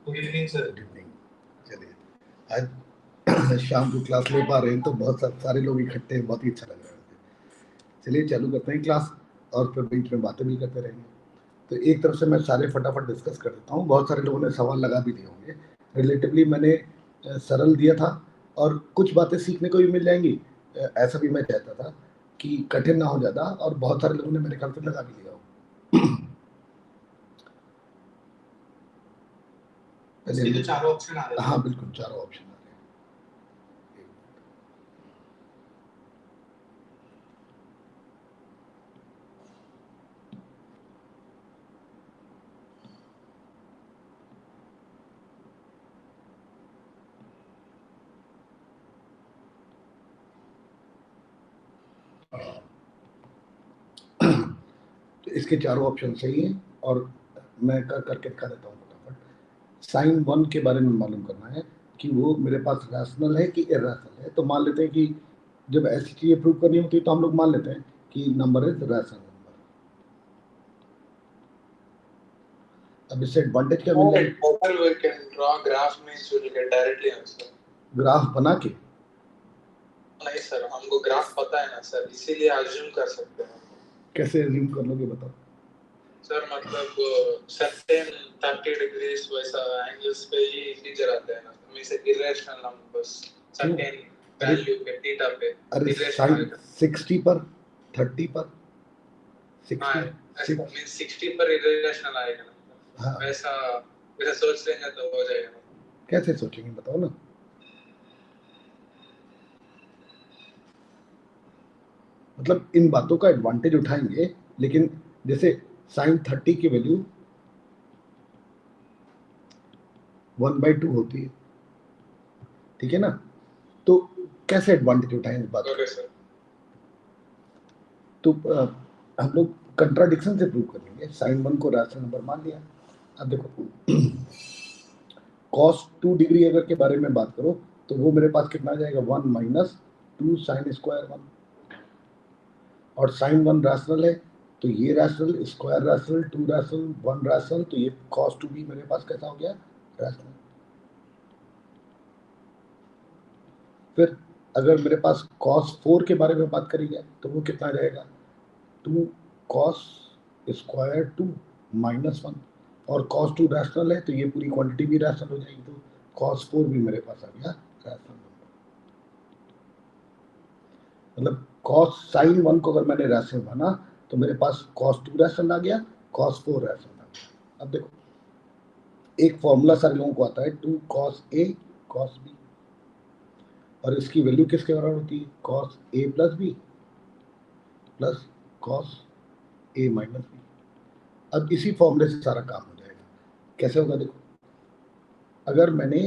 Good evening sir. Good evening. चलिए, आज शाम को क्लास ले पा रहे हैं तो बहुत सारे लोग इकट्ठे हैं, बहुत ही अच्छा लग रहा है। चलिए चालू करते हैं क्लास और फिर बीच में बातें भी करते रहेंगे। तो एक तरफ से मैं सारे फटाफट डिस्कस कर देता हूँ। बहुत सारे लोगों ने सवाल लगा भी दिए होंगे। रिलेटिवली मैंने सरल दिया था और कुछ बातें सीखने को भी मिल जाएंगी। ऐसा भी मैं चाहता था कि कठिन ना हो ज़्यादा, और बहुत सारे लोगों ने मेरे ख्याल से लगा भी लिया हो। पहले चारों ऑप्शन आ रहे हैं। हाँ बिल्कुल, चारों ऑप्शन आ रहे हैं। तो इसके चारों ऑप्शन सही हैं और मैं करके दिखा देता हूँ फटाफट। साइन 1 के बारे में मालूम करना है कि वो मेरे पास रैशनल है कि इरैशनल है। तो मान लेते हैं कि जब ऐसी चीज़ें प्रूव करनी होती है तो हम लोग मान लेते हैं कि नंबर इज रैशनल नंबर। अब इससे एडवांटेज क्या मिल जाएगा? ग्राफ बना के? नहीं सर, हमको ग्राफ पता है ना सर, इसीलिए अज्यूम कर सकते हैं। कैसे अज्यूम कर लोगे बताओ? सर मतलब सर्टेन 30 डिग्रीज वैसा एंगल्स पे ही लीजर आते हैं ना, means irrational numbers certain value पे थीटा पे। अरे साइन 60 पर 30 पर 60 मींस 60 पर इरेशनल आएगा ना। हाँ, वैसा सोच लेंगे तो हो जाएगा। कैसे सोचेंगे बताओ ना? मतलब इन बातों का एडवांटेज उठाएंगे, लेकिन जैसे साइन 30 की वैल्यू 1/2 होती है, ठीक है ना? तो कैसे एडवांटेज उठाएं इस बात का? तो हम लोग कंट्राडिक्शन से प्रूव कर लेंगे। साइन 1 को रैशनल नंबर मान लिया। अब देखो cos 2 डिग्री अगर के बारे में बात करो तो वो मेरे पास कितना आ जाएगा? 1 माइनस 2 साइन स्क्वायर 1। और साइन 1 रैशनल है तो ये rational, square rational, 2 rational, 1 rational, तो ये cos 2 भी मेरे पास कैसा हो गया? रैशनल। फिर अगर मेरे पास cos 4 के बारे में बात करेंगे तो वो कितना रहेगा? 2 cos स्क्वायर 2 माइनस 1। और cos 2 रैशनल है तो ये पूरी क्वांटिटी भी रैशनल हो जाएगी, तो cos 4 भी मेरे पास आ गया रैशनल नंबर। मतलब cos sin 1 को अगर मैंने रैशनल माना तो मेरे पास cos 2 रैशनल आ गया, cos 4 रैशनल आ गया। अब देखो एक फॉर्मूला सारे लोगों को आता है, 2 cos a cos b, और इसकी वैल्यू किसके बराबर होती है? cos a plus b plus cos a minus b। अब इसी फॉर्मूले से सारा काम हो जाएगा। कैसे होगा देखो, अगर मैंने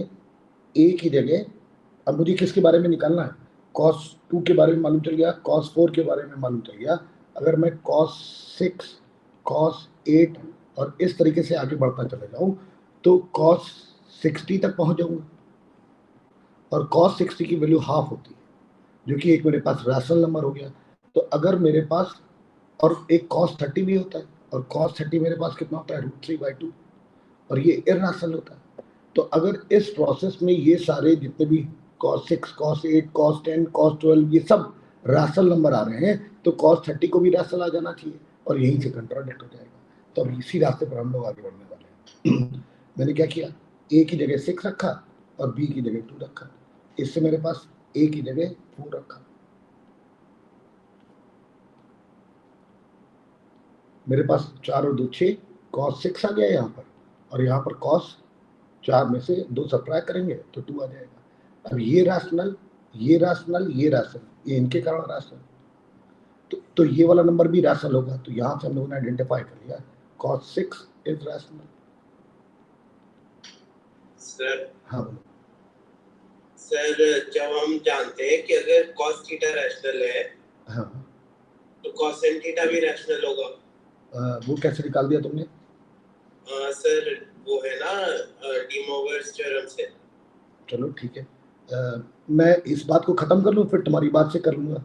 a की जगह, अब मुझे किसके बारे में निकालना है? cos 2 के बारे में मालूम चल गया, cos 4 के बारे में मालूम चल गया। अगर मैं cos 6 cos 8 और इस तरीके से आगे बढ़ता चले जाऊं तो cos 60 तक पहुंच जाऊंगा, और cos 60 की वैल्यू हाफ होती है, जो कि एक मेरे पास रैशनल नंबर हो गया। तो अगर मेरे पास, और एक cos 30 भी होता है, और cos 30 मेरे पास कितना होता है? √3/2, और ये इरैशनल होता है। तो अगर इस प्रोसेस में ये सारे जितने भी cos 6 cos 8 cos 10 cos 12 ये सब रैशनल नंबर आ रहे हैं तो cos 30 को भी रैशनल आ जाना चाहिए, और यहीं से कंट्राडिक्ट हो जाएगा। तो अब इसी रास्ते पर हम लोग आगे बढ़ने वाले हैं। मैंने क्या किया, a की जगह 6 रखा और b की जगह 2 रखा। इससे मेरे पास a की जगह 4 रखा, मेरे पास 4 और 2 6 cos 6 आ गया यहाँ पर, और यहाँ पर cos 4 में से 2 सब्ट्रैक्ट करेंगे तो 2 आ जाएगा। अब ये रैशनल, ये रैशनल, ये रैशनल, ये इनके कारण रैशनल, तो ये वाला नंबर भी रैशनल होगा। तो यहाँ से हम लोगों ने आइडेंटिफाई कर लिया cos 6 इज रैशनल। सर हाँ बोलो। सर जब हम जानते हैं कि अगर cos थीटा रैशनल है, हाँ, तो cos sin थीटा भी रैशनल होगा। वो कैसे निकाल दिया तुमने? सर वो है ना डी मोवर्स थ्योरम से। चलो ठीक है, मैं इस बात को खत्म कर लूँ फिर तुम्हारी बात से कर लूँगा,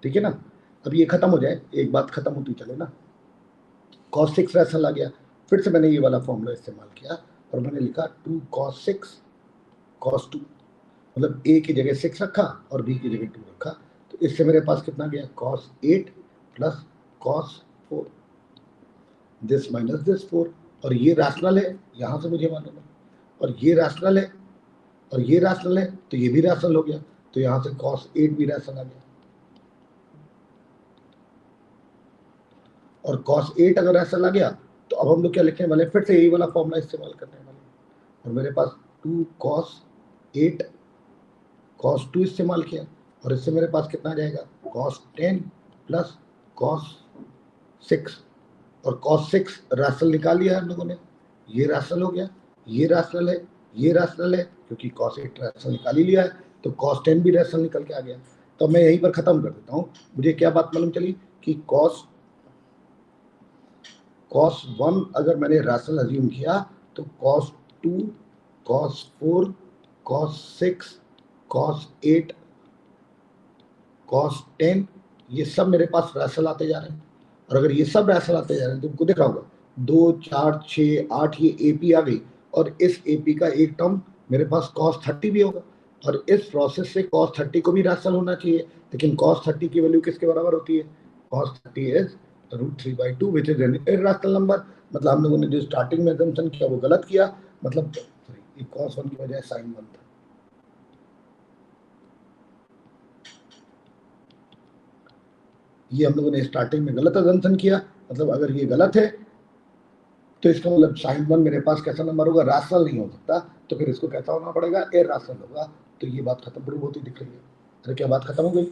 ठीक है ना? अब ये खत्म हो जाए, एक बात खत्म होती चले ना। cos 6 रैशनल आ गया, फिर से मैंने ये वाला फॉर्मूला इस्तेमाल किया, और मैंने लिखा 2 cos 6 cos 2, मतलब a की जगह 6 रखा और b की जगह 2 रखा, तो इससे मेरे पास कितना गया cos 8 plus cos 4, this minus this 4, और ये रैशनल है, यहां से मुझे मालूम है, और ये रैशनल है और ये रैशनल है, तो ये भी रैशनल हो गया, तो यहां से cos 8 भी रैशनल आ गया, और cos 8 अगर रैशनल आ गया तो अब हम लोग क्या लिखने वाले, फिर से यही वाला फॉर्मूला इस्तेमाल करने वाले, और मेरे पास 2 cos 8 cos 2 इस्तेमाल किया, और इससे मेरे पास कितना जाएगा cos 10 प्लस cos 6, और cos 6 रैशनल निकाल लिया है हम लोगों ने, ये रैशनल हो गया, ये रैशनल है, ये रैशनल है, क्योंकि cos 8 रैशनल निकाल ही लिया है, तो cos 10 भी रैशनल निकल के आ गया। तो मैं यहीं पर खत्म कर देता हूँ। मुझे क्या बात मालूम चली कि cos 1 अगर मैंने रैशनल अज्यूम किया तो cos 2 cos 4 cos 6 cos 8 cos 10 ये सब मेरे पास रैशनल आते जा रहे हैं, और अगर ये सब रैशनल आते जा रहे हैं तो तुमको दिख रहा होगा 2 4 6 8 ये AP आ गई, और इस AP का एक टर्म मेरे पास cos 30 भी होगा, और इस प्रोसेस से cos 30 को भी रैशनल होना चाहिए, लेकिन cos 30 की वैल्यू किसके बराबर होती है, cos 30 is √3/2 which is an irrational number. मतलब हम लोगों ने जो स्टार्टिंग में अजम्पशन किया वो गलत किया, मतलब सॉरी cos 1 की बजाय sin 1 था, ये हम लोगों ने स्टार्टिंग में गलत अजम्पशन किया, मतलब अगर ये गलत है तो इसका मतलब sin 1 मेरे पास कैसा नंबर होगा, रैशनल नहीं हो सकता, तो फिर इसको कैसा होना पड़ेगा, इरैशनल होगा, तो ये बात खत्म प्रूव होती दिख रही है। अरे क्या बात खत्म हो गई?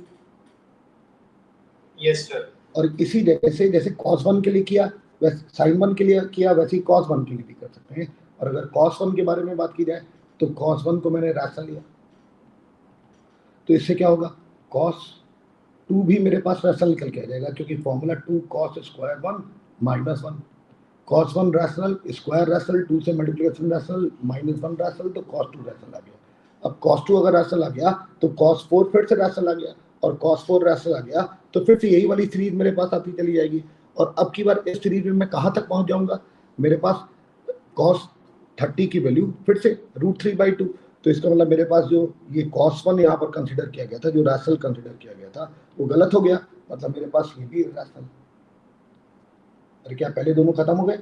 Yes sir. और इसी जगह से जैसे cos 1 के लिए किया वैसे sin 1 के लिए किया, वैसे ही cos 1 के लिए भी कर सकते हैं, और अगर cos 1 के बारे में बात की जाए तो cos 1 को मैंने रैशनल लिया, तो इससे क्या होगा, cos 2 भी मेरे पास रैशनल निकल के आ जाएगा, क्योंकि formula 2 cos square 1 minus 1, cos 1 rational, square rational, 2 से मल्टीप्लिकेशन रैशनल, माइनस 1 रैशनल, तो cos 2 रैशनल आ गया। अब cos 2 अगर रैशनल आ गया तो cos 4 फिर से रैशनल आ गया, और cos 4 रैशनल आ गया तो फिर से यही वाली सीरीज मेरे पास आती चली जाएगी, और अब की बार इस सीरीज में मैं कहाँ तक पहुंच जाऊंगा, मेरे पास cos 30 की वैल्यू फिर से √3/2, तो इसका मतलब मेरे पास जो ये cos 1 यहाँ पर कंसिडर किया गया था, जो रैशनल कंसिडर किया गया था वो गलत हो गया, मतलब मेरे पास ये भी रैशनल। अरे क्या पहले दोनों खत्म हो गए?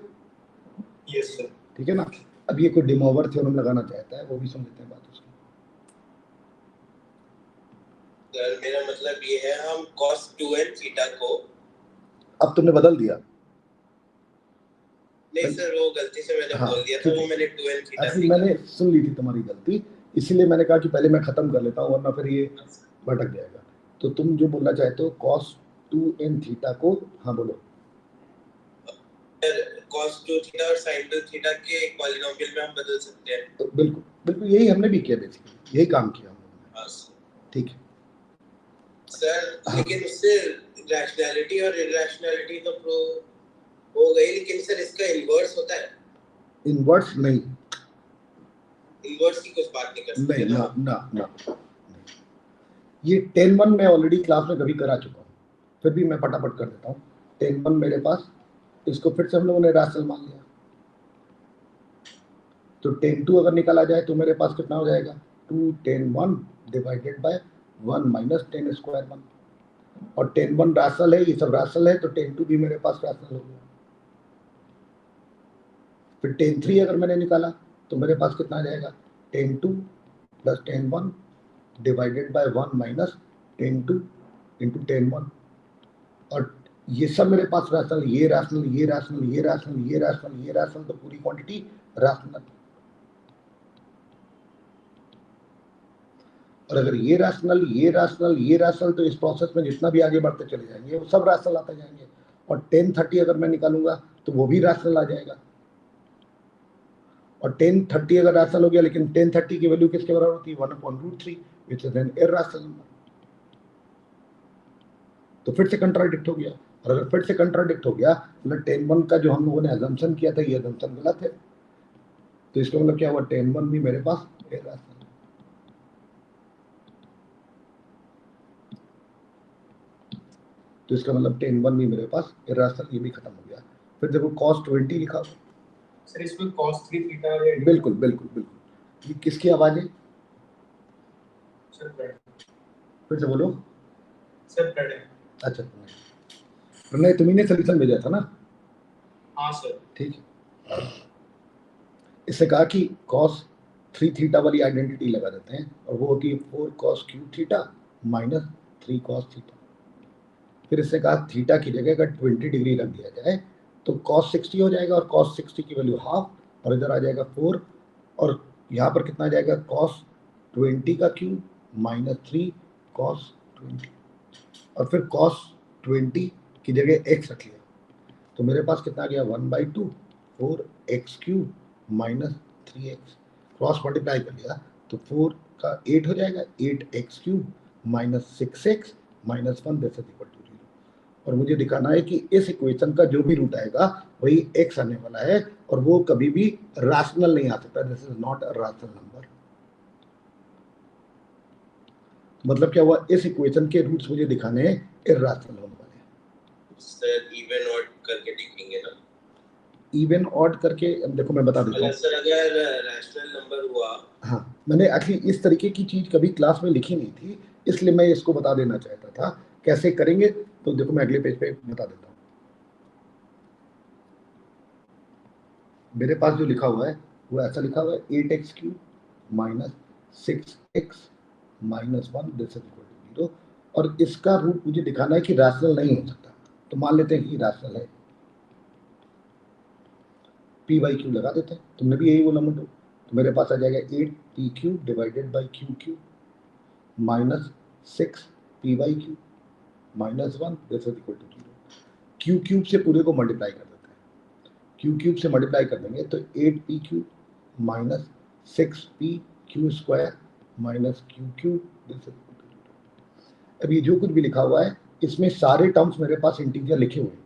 Yes sir. ठीक है ना। अब ये कोई डिमोवर थ्योरम लगाना चाहता है, वो भी समझते हैं बात उसकी। सर मेरा मतलब ये है, हम cos 2n थीटा को, अब तुमने बदल दिया, नहीं सर वो गलती से मैंने हाँ, बोल दिया था, ठीक वो है। मैंने 2n थीटा ऐसे सीखा। मैंने सुन ली थी तुम्हारी गलती, इसीलिए मैंने कहा कि पहले मैं खत्म कर लेता हूँ, वरना फिर ये भटक जाएगा। तो तुम जो बोलना चाहते हो cos 2n थीटा को, हाँ बोलो। सर cos 2 थीटा और sin 2 थीटा के एक पॉलिनोमियल में हम बदल सकते हैं। तो बिल्कुल बिल्कुल यही हमने भी किया, बेसिकली यही काम किया हम लोगों ने। हाँ सर। ठीक है सर हाँ। लेकिन उससे रैशनैलिटी और इरैशनैलिटी तो प्रूव हो गई, लेकिन सर इसका इन्वर्स होता है? इनवर्स नहीं, इन्वर्स की कुछ बात नहीं कर सकते नहीं ना? ना ना ना, ये 10-1 मैं ऑलरेडी क्लास में कभी करा चुका हूँ, फिर भी मैं फटाफट कर देता हूँ। 10-1 मेरे पास, इसको फिर से हम लोगों ने रैशनल मान लिया, तो 10-2 अगर निकाला जाए तो मेरे पास कितना हो जाएगा, 2 10-1 डिवाइडेड बाय 1 माइनस 10 स्क्वायर 1, और 10-1 रैशनल है, ये सब रैशनल है, तो 10-2 भी मेरे पास रैशनल हो गया। फिर 10-3 अगर मैंने निकाला तो मेरे पास कितना आ जाएगा, 10-2 plus 10-1 divided by 1 minus 10-2 into 10-1, और ये सब मेरे पास रैशनल, ये रैशनल, ये रैशनल, ये रैशनल, ये रैशनल, ये रैशनल, तो पूरी क्वांटिटी रैशनल। और अगर ये रैशनल, ये रैशनल, ये रैशनल, तो इस प्रोसेस में जितना भी आगे बढ़ते चले जाएंगे वो सब रैशनल आते जाएंगे, और 10-30 अगर मैं निकालूंगा तो वो भी रैशनल आ जाएगा, और 10-30 अगर रैशनल हो गया, लेकिन 10-30 की वैल्यू किसके बराबर होती है, 1/√3 which is an irrational number. तो फिर से कंट्राडिक्ट हो गया, और अगर फिर से कंट्राडिक्ट हो गया मतलब 10-1 का जो हम लोगों ने अजम्पशन किया था ये अजम्पशन गलत है, तो इसका मतलब क्या हुआ, 10-1 भी मेरे पास इरैशनल। तो इसका मतलब 10-1 भी मेरे पास इरैशनल, ये भी खत्म हो गया। फिर देखो cos 20 लिखा, सर इसमें cos 3 थीटा या बिल्कुल बिल्कुल बिल्कुल। ये किसकी आवाज है? सर प्रणय। फिर से बोलो। सर प्रणय। अच्छा प्रणय, तुम्ही ने सोल्यूशन भेजा था ना? हाँ सर। ठीक है। इससे कहा कि cos 3 थीटा वाली आइडेंटिटी लगा देते हैं और वो होती है 4 cos cube theta minus 3 cos theta. फिर इससे कहा थीटा की जगह अगर 20 डिग्री रख दिया जाए तो cos 60 हो जाएगा और cos 60 की वैल्यू हाफ और इधर आ जाएगा 4 और यहाँ पर कितना आ जाएगा cos 20 का क्यूब माइनस 3 cos 20 और फिर cos 20 की जगह x रख लिया तो मेरे पास कितना आ गया 1/2 4x cube minus 3x। Cross multiply कर लिया तो 4 का 8 हो जाएगा 8x cube minus 6x minus 1 this is equal to 0। और मुझे दिखाना है कि इस इक्वेशन का जो भी रूट आएगा वही x आने वाला है और वो कभी भी रैशनल नहीं आ सकता। This is not a rational number. मतलब क्या हुआ, इस इक्वेशन के रूट्स मुझे दिखाने हैं इरैशनल होने वाले हैं। सर इवन ऑड करके देखेंगे ना? इवन ऑड करके देखो मैं बता देता हूँ। सर अगर रैशनल नंबर हुआ, हाँ मैंने एक्चुअली इस तरीके की चीज कभी क्लास में लिखी नहीं थी इसलिए मैं इसको बता देना चाहता था कैसे करेंगे। तो देखो मैं अगले पेज पे बता देता हूँ। मेरे पास जो लिखा हुआ है वो ऐसा लिखा हुआ है 8x cube minus 6x minus 1 this is equal to 0 और इसका रूट मुझे दिखाना है कि रैशनल नहीं हो सकता। तो मान लेते हैं कि रैशनल है, पी बाई क्यू लगा देते हैं। तुमने भी यही बोला मुझे, तो मेरे पास आ जाएगा 8p cube divided by q cube minus 6p by q minus 1 this is equal to 0। Q cube से पूरे को मल्टीप्लाई कर देते हैं। क्यू क्यूब से मल्टीप्लाई कर देंगे तो 8p cube minus 6p q square minus q cube this is equal to 0। अब ये जो कुछ भी लिखा हुआ है इसमें सारे टर्म्स मेरे पास इंटीजर लिखे हुए हैं।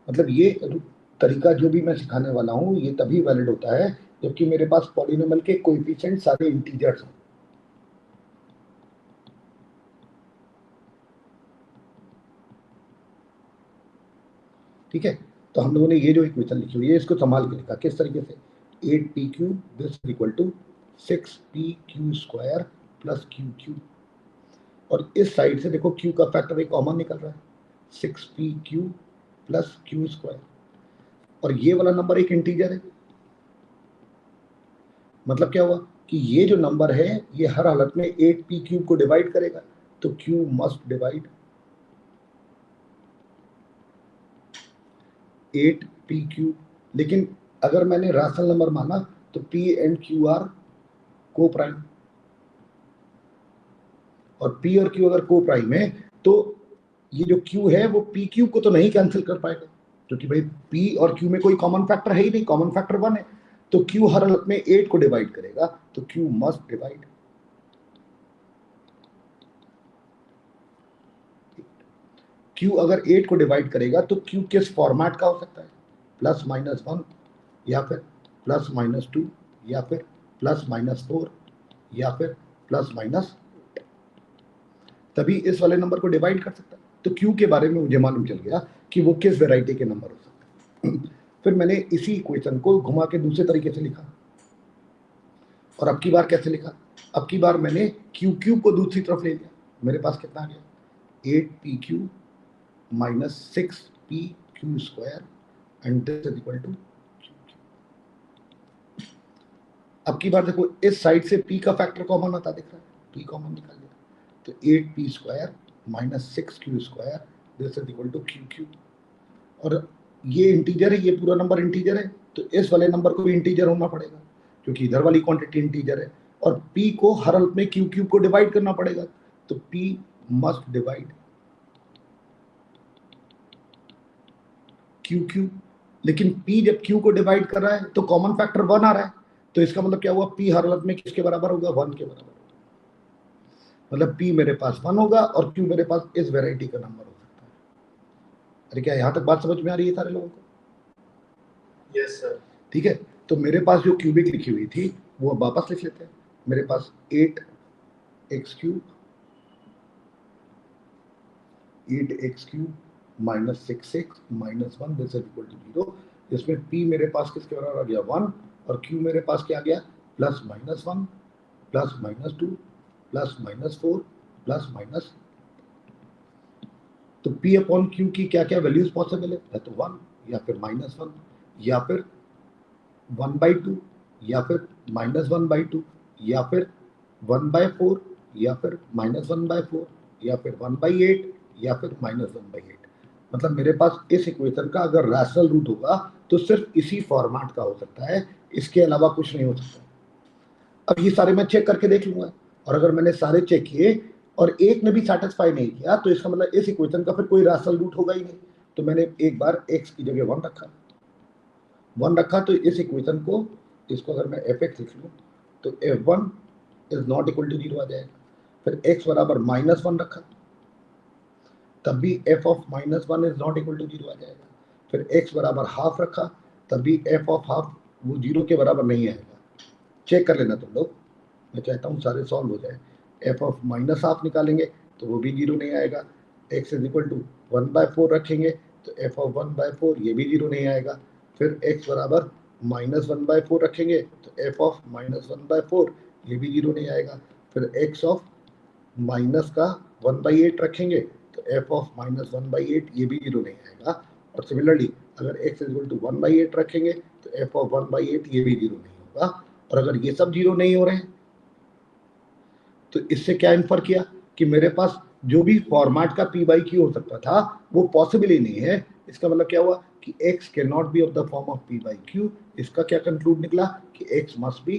मतलब ये तरीका जो भी मैं सिखाने वाला हूँ ये तभी वैलिड होता है जबकि मेरे पास पॉलिनोमियल के कोएफिशिएंट सारे इंटीजर्स हों। ठीक है, तो हम लोगों ने ये जो इक्वेशन लिखी हुई है इसको संभाल के लिखा किस तरीके से 8p cube this is equal to 6p q square plus q cube और इस साइड से देखो क्यू का फैक्टर एक कॉमन निकल रहा है 6p cube plus Q square और ये वाला नंबर एक इंटीजर है। मतलब क्या हुआ कि ये जो नंबर है ये हर हालत में 8p क्यूब को डिवाइड करेगा तो q must divide 8p cube. लेकिन अगर मैंने रैशनल नंबर माना तो p एंड q आर को प्राइम और p और q अगर को प्राइम है तो ये जो q है वो p क्यूब को तो नहीं कैंसिल कर पाएगा क्योंकि भाई p और q में कोई कॉमन फैक्टर है ही नहीं, कॉमन फैक्टर 1 है तो q हर हालत में 8 को डिवाइड करेगा तो q मस्ट डिवाइड। q अगर 8 को डिवाइड करेगा तो q किस फॉर्मेट का हो सकता है, प्लस माइनस 1 या फिर प्लस माइनस 2 या फिर प्लस माइनस 4 या फिर प्लस माइनस, तभी इस वाले नंबर को डिवाइड कर सकता है। तो q के बारे में मुझे मालूम चल गया कि वो किस वैरायटी के नंबर हो सकते हैं। फिर मैंने इसी इक्वेशन को घुमा के दूसरे तरीके से लिखा और अब की बार कैसे लिखा, अब की बार मैंने क्यू क्यूब को दूसरी तरफ ले लिया। मेरे पास कितना आ गया 8p cube minus 6p q square and this is equal to. अब की बार देखो इस साइड से p का फैक्टर कॉमन आता दिख रहा है, p कॉमन निकाल लिया तो 8p square minus 6q square this is equal to q cube और ये इंटीजर है, ये पूरा नंबर इंटीजर है तो इस वाले नंबर को भी इंटीजर होना पड़ेगा क्योंकि इधर वाली क्वांटिटी इंटीजर है और p को हर हालत में क्यू क्यूब को डिवाइड करना पड़ेगा तो p must divide Q cube. लेकिन p जब q को डिवाइड कर रहा है तो कॉमन फैक्टर 1 आ रहा है तो इसका मतलब क्या हुआ p हर हालत में किसके बराबर होगा 1 के बराबर होगा। मतलब p मेरे पास 1 होगा और q मेरे पास इस वैरायटी का नंबर हो सकता है। अरे क्या यहां तक बात समझ में आ रही है सारे लोगों को? Yes sir. ठीक है, तो मेरे पास जो क्यूबिक लिखी हुई थी वो वापस लिख लेते हैं। मेरे पास 8x cube minus 6x minus 1 this is equal to 0। इसमें p मेरे पास किसके बराबर आ गया 1 और q मेरे पास क्या आ गया plus minus 1 plus minus 2 plus minus 4 plus minus, तो p अपॉन q की क्या क्या वैल्यूज पॉसिबल है तो 1 या फिर माइनस 1 या फिर 1/2 या फिर -1/2 या फिर 1/4 या फिर -1/4 या फिर 1/8 या फिर -1/8। मतलब मेरे पास इस इक्वेशन का अगर रैशनल रूट होगा तो सिर्फ इसी फॉर्मेट का हो सकता है, इसके अलावा कुछ नहीं हो सकता। अब ये सारे मैं चेक करके देख लूंगा, और अगर मैंने सारे चेक किए और एक ने भी सेटिस्फाई नहीं किया तो इसका मतलब इस इक्वेशन का फिर कोई रैशनल रूट होगा ही नहीं। तो मैंने एक बार x की जगह 1 रखा, तो इस इक्वेशन को, इसको अगर मैं f(x) लिख लूँ तो f1 is not equal to 0 आ जाएगा। फिर x बराबर -1 रखा, तब भी f of -1 is not equal to 0 आ जाएगा। फिर x बराबर हाफ रखा, तब भी f ऑफ हाफ वो 0 के बराबर नहीं आएगा। चेक कर लेना तुम लोग, मैं चाहता हूँ सारे सॉल्व हो जाए। f ऑफ -हाफ निकालेंगे तो वो भी 0 नहीं आएगा। x इज इक्वल टू 1/4 रखेंगे तो f ऑफ 1/4 ये भी 0 नहीं आएगा। फिर x बराबर -1/4 रखेंगे तो f ऑफ -1/4 ये भी 0 नहीं आएगा। फिर x ऑफ माइनस का 1/8 रखेंगे तो f ऑफ -1/8 ये भी 0 नहीं आएगा। और सिमिलरली अगर x इक्वल टू 1/8 रखेंगे तो f ऑफ 1/8 ये भी 0 नहीं होगा। और अगर ये सब 0 नहीं हो रहे हैं तो इससे क्या इन्फर किया कि मेरे पास जो भी फॉर्मेट का p/q हो सकता था वो पॉसिबल ही नहीं है। इसका मतलब क्या हुआ कि x can not be of the form of p/q। इसका क्या कंक्लूड निकला कि x must be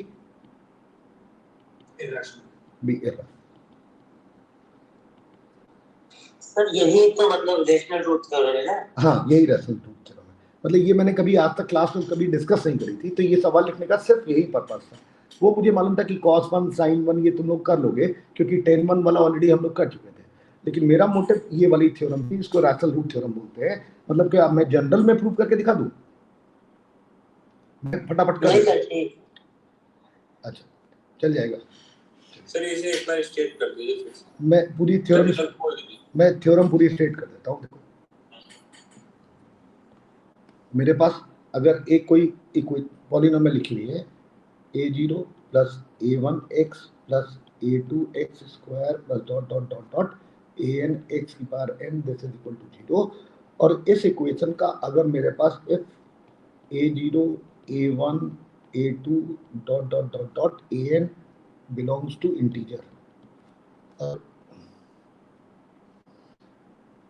irrational. Sir यही तो मतलब रैशनल रूट थ्योरम है ना? हाँ, यही रैशनल रूट थ्योरम है। मतलब ये मैंने कभी आज तक क्लास में कभी डिस्कस नहीं करी थी, तो ये सवाल लिखने का सिर्फ यही पर्पस था। वो मुझे मालूम था कि cos 1 sin 1 ये तुम लोग कर लोगे क्योंकि tan 1 वाला ऑलरेडी हम लोग कर चुके थे, लेकिन मेरा मोटिव ये वाली थ्योरम थी, इसको रैशनल रूट थ्योरम बोलते हैं। मतलब कि मैं जनरल में प्रूव करके दिखा दूं, मैं फटाफट कर नहीं दूं। सर ठीक। अच्छा चल जाएगा। सर इसे एक बार स्टेट कर दीजिए फिर से। मैं पूरी थ्योरम पूरी स्टेट कर देता हूँ। देखो मेरे पास अगर एक कोई पॉलिनोमियल लिखी हुई है a0 plus a1x plus a2x square plus dot dot dot dot an x की power n this is equal to 0, और इस इक्वेशन का अगर मेरे पास if a0 a1 a2 dot dot dot dot an belongs to integer, और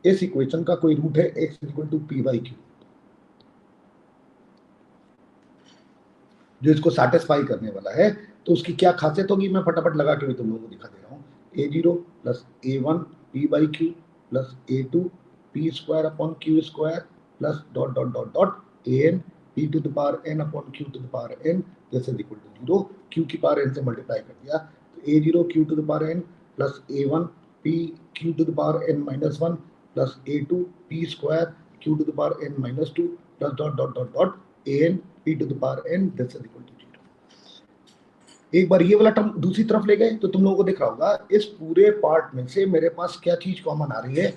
इस equation का कोई रूट है x इक्वल टू p/q, जो इसको सेटिस्फाई करने वाला है, तो उसकी क्या खासियत होगी मैं फटाफट लगा के भी तुम लोगों को दिखा दे रहा हूँ। a0 plus a1 p/q plus a2 p square upon q square plus dot dot dot dot an p to the power n upon q to the power n this is equal to 0। q की power n से multiply कर दिया तो a0 q to the power n plus a1 p q to the power n minus 1 plus a2 p square q to the power n minus 2 plus dot dot dot dot an p to the power n this is equal to 0। एक बार ये वाला term दूसरी तरफ ले गए तो तुम लोगों को दिख रहा होगा इस पूरे पार्ट में से मेरे पास क्या चीज कॉमन आ रही है।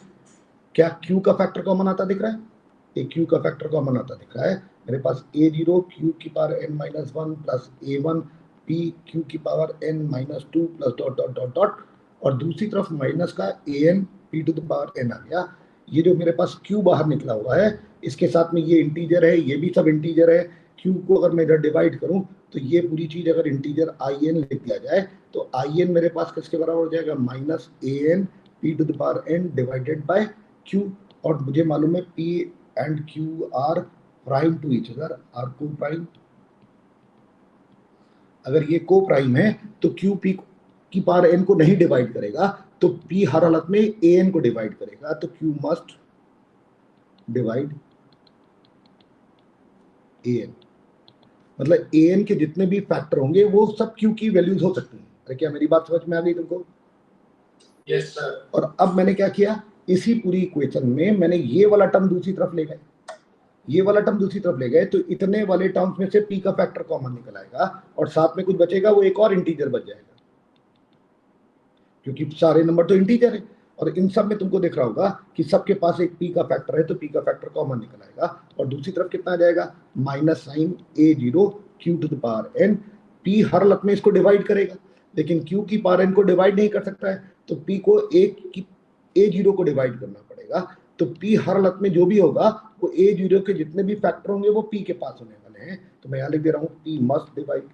क्या q का फैक्टर कॉमन आता दिख रहा है? एक q का फैक्टर कॉमन आता दिख रहा है। मेरे पास a0 q की power n minus 1 plus a1 p q की power n minus 2 plus dot dot dot dot, और दूसरी तरफ माइनस का an p to the power n आ गया। ये जो मेरे पास q बाहर निकला हुआ है इसके साथ में ये इंटीजर है, ये भी सब इंटीजर है। q को अगर मैं इधर डिवाइड करूं तो ये पूरी चीज अगर इंटीजर in लिख दिया जाए तो in मेरे पास किसके बराबर हो जाएगा minus an p to the power n divided by q। और मुझे मालूम है p and q are prime to each other, are coprime. अगर ये को प्राइम है तो q p की पावर n को नहीं डिवाइड करेगा, तो p हर हालत में an को डिवाइड करेगा, तो q मस्ट डिवाइड an। मतलब an के जितने भी फैक्टर होंगे वो सब q की वैल्यूज हो सकती हैं। अरे क्या मेरी बात समझ में आ गई तुमको? Yes sir. और अब मैंने क्या किया, इसी पूरी इक्वेशन में मैंने ये वाला टर्म दूसरी तरफ ले गए, ये वाला टर्म दूसरी तरफ ले गए, तो इतने वाले टर्म्स में से p का फैक्टर कॉमन निकल आएगा और साथ में कुछ बचेगा, वो एक और इंटीजर बच जाएगा क्योंकि सारे नंबर तो इंटीजर है। और इन सब में तुमको दिख रहा होगा कि सबके पास एक पी का फैक्टर है, तो पी का फैक्टर कॉमन निकल आएगा, और दूसरी तरफ कितना आ जाएगा, minus sign a0 q to the power n। p हर हालत में इसको डिवाइड करेगा, लेकिन q की पावर n को डिवाइड नहीं कर सकता है, तो p को a0 को डिवाइड करना पड़ेगा। तो p हर हालत में जो भी होगा वो a0 के जितने भी फैक्टर होंगे वो p के पास होने वाले हैं। तो मैं यहां लिख दे रहा हूं p मस्ट डिवाइड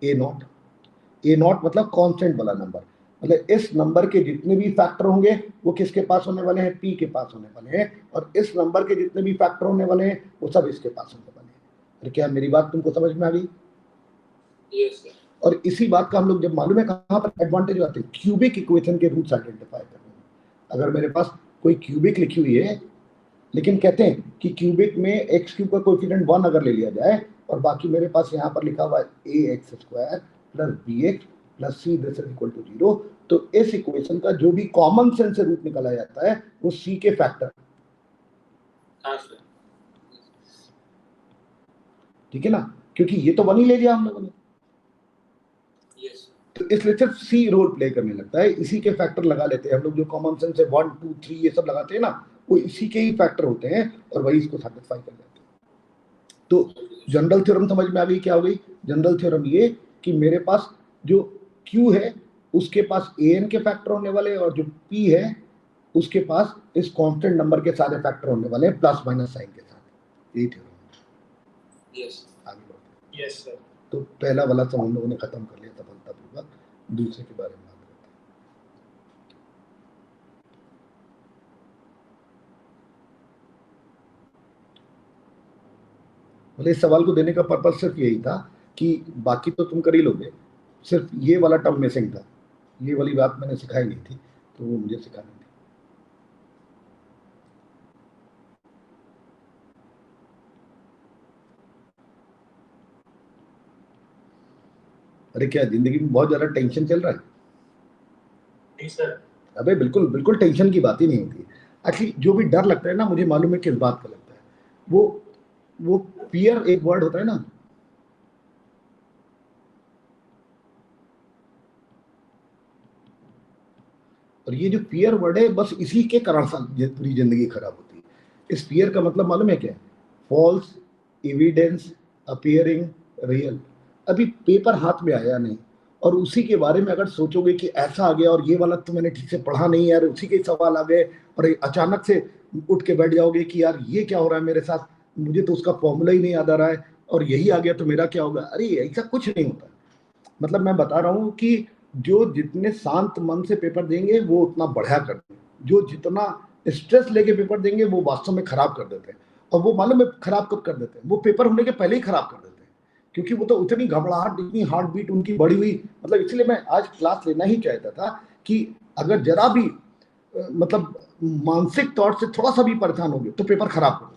a0 मतलब कांस्टेंट वाला नंबर, मतलब इस नंबर के जितने भी फैक्टर होंगे वो किसके पास होने वाले हैं, p के पास होने वाले हैं, और इस नंबर के जितने भी फैक्टर होने वाले हैं वो सब इसके पास होने वाले हैं। तो क्या मेरी बात तुमको समझ में आ गई? Yes sir. और इसी बात का हम लोग जब मालूम है कहां पर एडवांटेज आते हैं, क्यूबिक इक्वेशन के रूट्स आइडेंटिफाई करने में। अगर मेरे पास कोई क्यूबिक लिखी हुई है, लेकिन कहते हैं कि क्यूबिक में एक्स क्यूब का कोएफिशिएंट 1 अगर ले लिया जाए और बाकी मेरे पास यहाँ पर लिखा हुआ है ax² plus bx plus c this is equal to 0, तो इस इक्वेशन का जो भी कॉमन सेंस से रूट निकाला जाता है वो c के फैक्टर, हाँ सर। ठीक है ना, क्योंकि ये तो 1 ही ले लिया हम लोगों ने, यस तो इसलिए सिर्फ c रोल प्ले करने लगता है। इसी के फैक्टर लगा लेते हैं हम लोग, जो कॉमन सेंस है 1 2 3 ये सब लगाते हैं ना, वो इसी के ही फैक्टर होते हैं और वही इसको सेटिस्फाई कर जाते हैं। तो जनरल थ्योरम समझ में आ गई? क्या हो गई जनरल थ्योरम? ये कि मेरे पास जो q है उसके पास an के फैक्टर होने वाले हैं, और जो p है उसके पास इस कांस्टेंट नंबर के सारे फैक्टर होने वाले हैं प्लस माइनस साइन के साथ। यही थ्योरम। यस आगे बढ़ते यस सर। तो पहला वाला सब हम लोगों ने खत्म कर लिया सफलतापूर्वक, दूसरे के बारे में बात करते हैं। मतलब इस सवाल को देने का पर्पज सिर्फ यही था कि बाकी तो तुम कर ही लोगे, सिर्फ ये वाला टर्म मिसिंग था, ये वाली बात मैंने सिखाई नहीं थी, तो वो मुझे सिखानी थी। अरे क्या जिंदगी में बहुत ज्यादा टेंशन चल रहा है? नहीं सर। अबे बिल्कुल बिल्कुल टेंशन की बात ही नहीं होती। एक्चुअली जो भी डर लगता है ना, मुझे मालूम है किस बात का लगता है, वो फियर एक वर्ड होता है ना, और ये जो फियर वर्ड है बस इसी के कारण पूरी जिंदगी खराब होती है। इस फियर का मतलब मालूम है क्या है? False evidence appearing real. अभी पेपर हाथ में आया नहीं और उसी के बारे में अगर सोचोगे कि ऐसा आ गया और ये वाला तो मैंने ठीक से पढ़ा नहीं यार, उसी के सवाल आ गए, और अचानक से उठ के बैठ जाओगे कि यार ये क्या हो रहा है मेरे साथ, मुझे तो उसका फॉर्मूला ही नहीं याद आ रहा है, और यही आ गया तो मेरा क्या होगा। अरे ऐसा कुछ नहीं होता। मतलब मैं बता रहा हूँ कि जो जितने शांत मन से पेपर देंगे वो उतना बढ़िया करते हैं, जो जितना स्ट्रेस लेके पेपर देंगे वो वास्तव में खराब कर देते हैं। और वो मालूम है खराब कब कर देते हैं? वो पेपर होने के पहले ही खराब कर देते हैं, क्योंकि वो तो उतनी घबराहट, इतनी हार्ट बीट उनकी बढ़ी हुई। मतलब इसलिए मैं आज क्लास लेना ही चाहता था कि अगर जरा भी मतलब मानसिक तौर से थोड़ा सा भी परेशान हो गए तो पेपर खराब हो गए।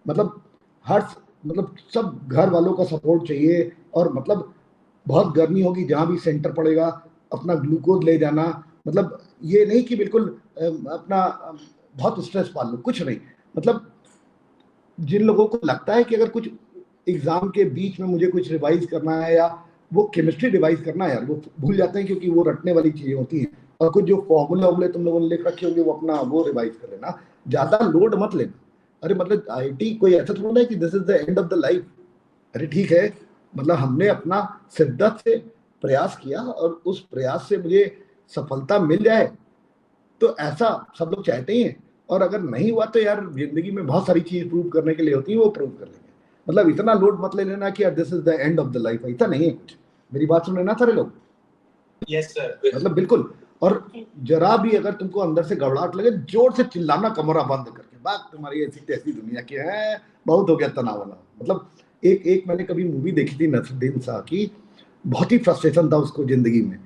मतलब हर मतलब सब घर वालों का सपोर्ट चाहिए, और मतलब बहुत गर्मी होगी जहाँ भी सेंटर पड़ेगा अपना ग्लूकोज ले जाना। मतलब ये नहीं कि बिल्कुल अपना बहुत स्ट्रेस पाल लो, कुछ नहीं। मतलब जिन लोगों को लगता है कि अगर कुछ एग्जाम के बीच में मुझे कुछ रिवाइज करना है या वो केमिस्ट्री रिवाइज करना है यार, वो भूल जाते हैं, क्योंकि वो रटने वाली चीजें होती हैं। और कुछ जो फॉर्मूला वॉर्मूले तुम लोगों ने लिख रखे होंगे वो अपना वो रिवाइज कर लेना, ज्यादा लोड मत लेना। अरे मतलब आईआईटी कोई ऐसा थोड़ा है कि this is the end of the life. अरे ठीक है, मतलब हमने अपना शिद्दत से प्रयास किया और उस प्रयास से मुझे सफलता मिल जाए तो ऐसा सब लोग चाहते ही हैं। और अगर नहीं हुआ तो यार जिंदगी में बहुत सारी चीज प्रूव करने के लिए होती है, वो प्रूव कर लेंगे। मतलब इतना लोड मत ले लेना कि this is the end of the life, ऐसा नहीं है कुछ। मेरी बात सुन रहे ना सारे लोग? Yes sir. मतलब बिल्कुल। और जरा भी अगर तुमको अंदर से घबराहट लगे, जोर से चिल्लाना कमरा बंद करके, बात तुम्हारी ऐसी तैसी दुनिया की है, बहुत हो गया तनाव वाला। मतलब एक मैंने कभी मूवी देखी थी नसरुद्दीन शाह की, बहुत ही फ्रस्ट्रेशन था उसको जिंदगी में।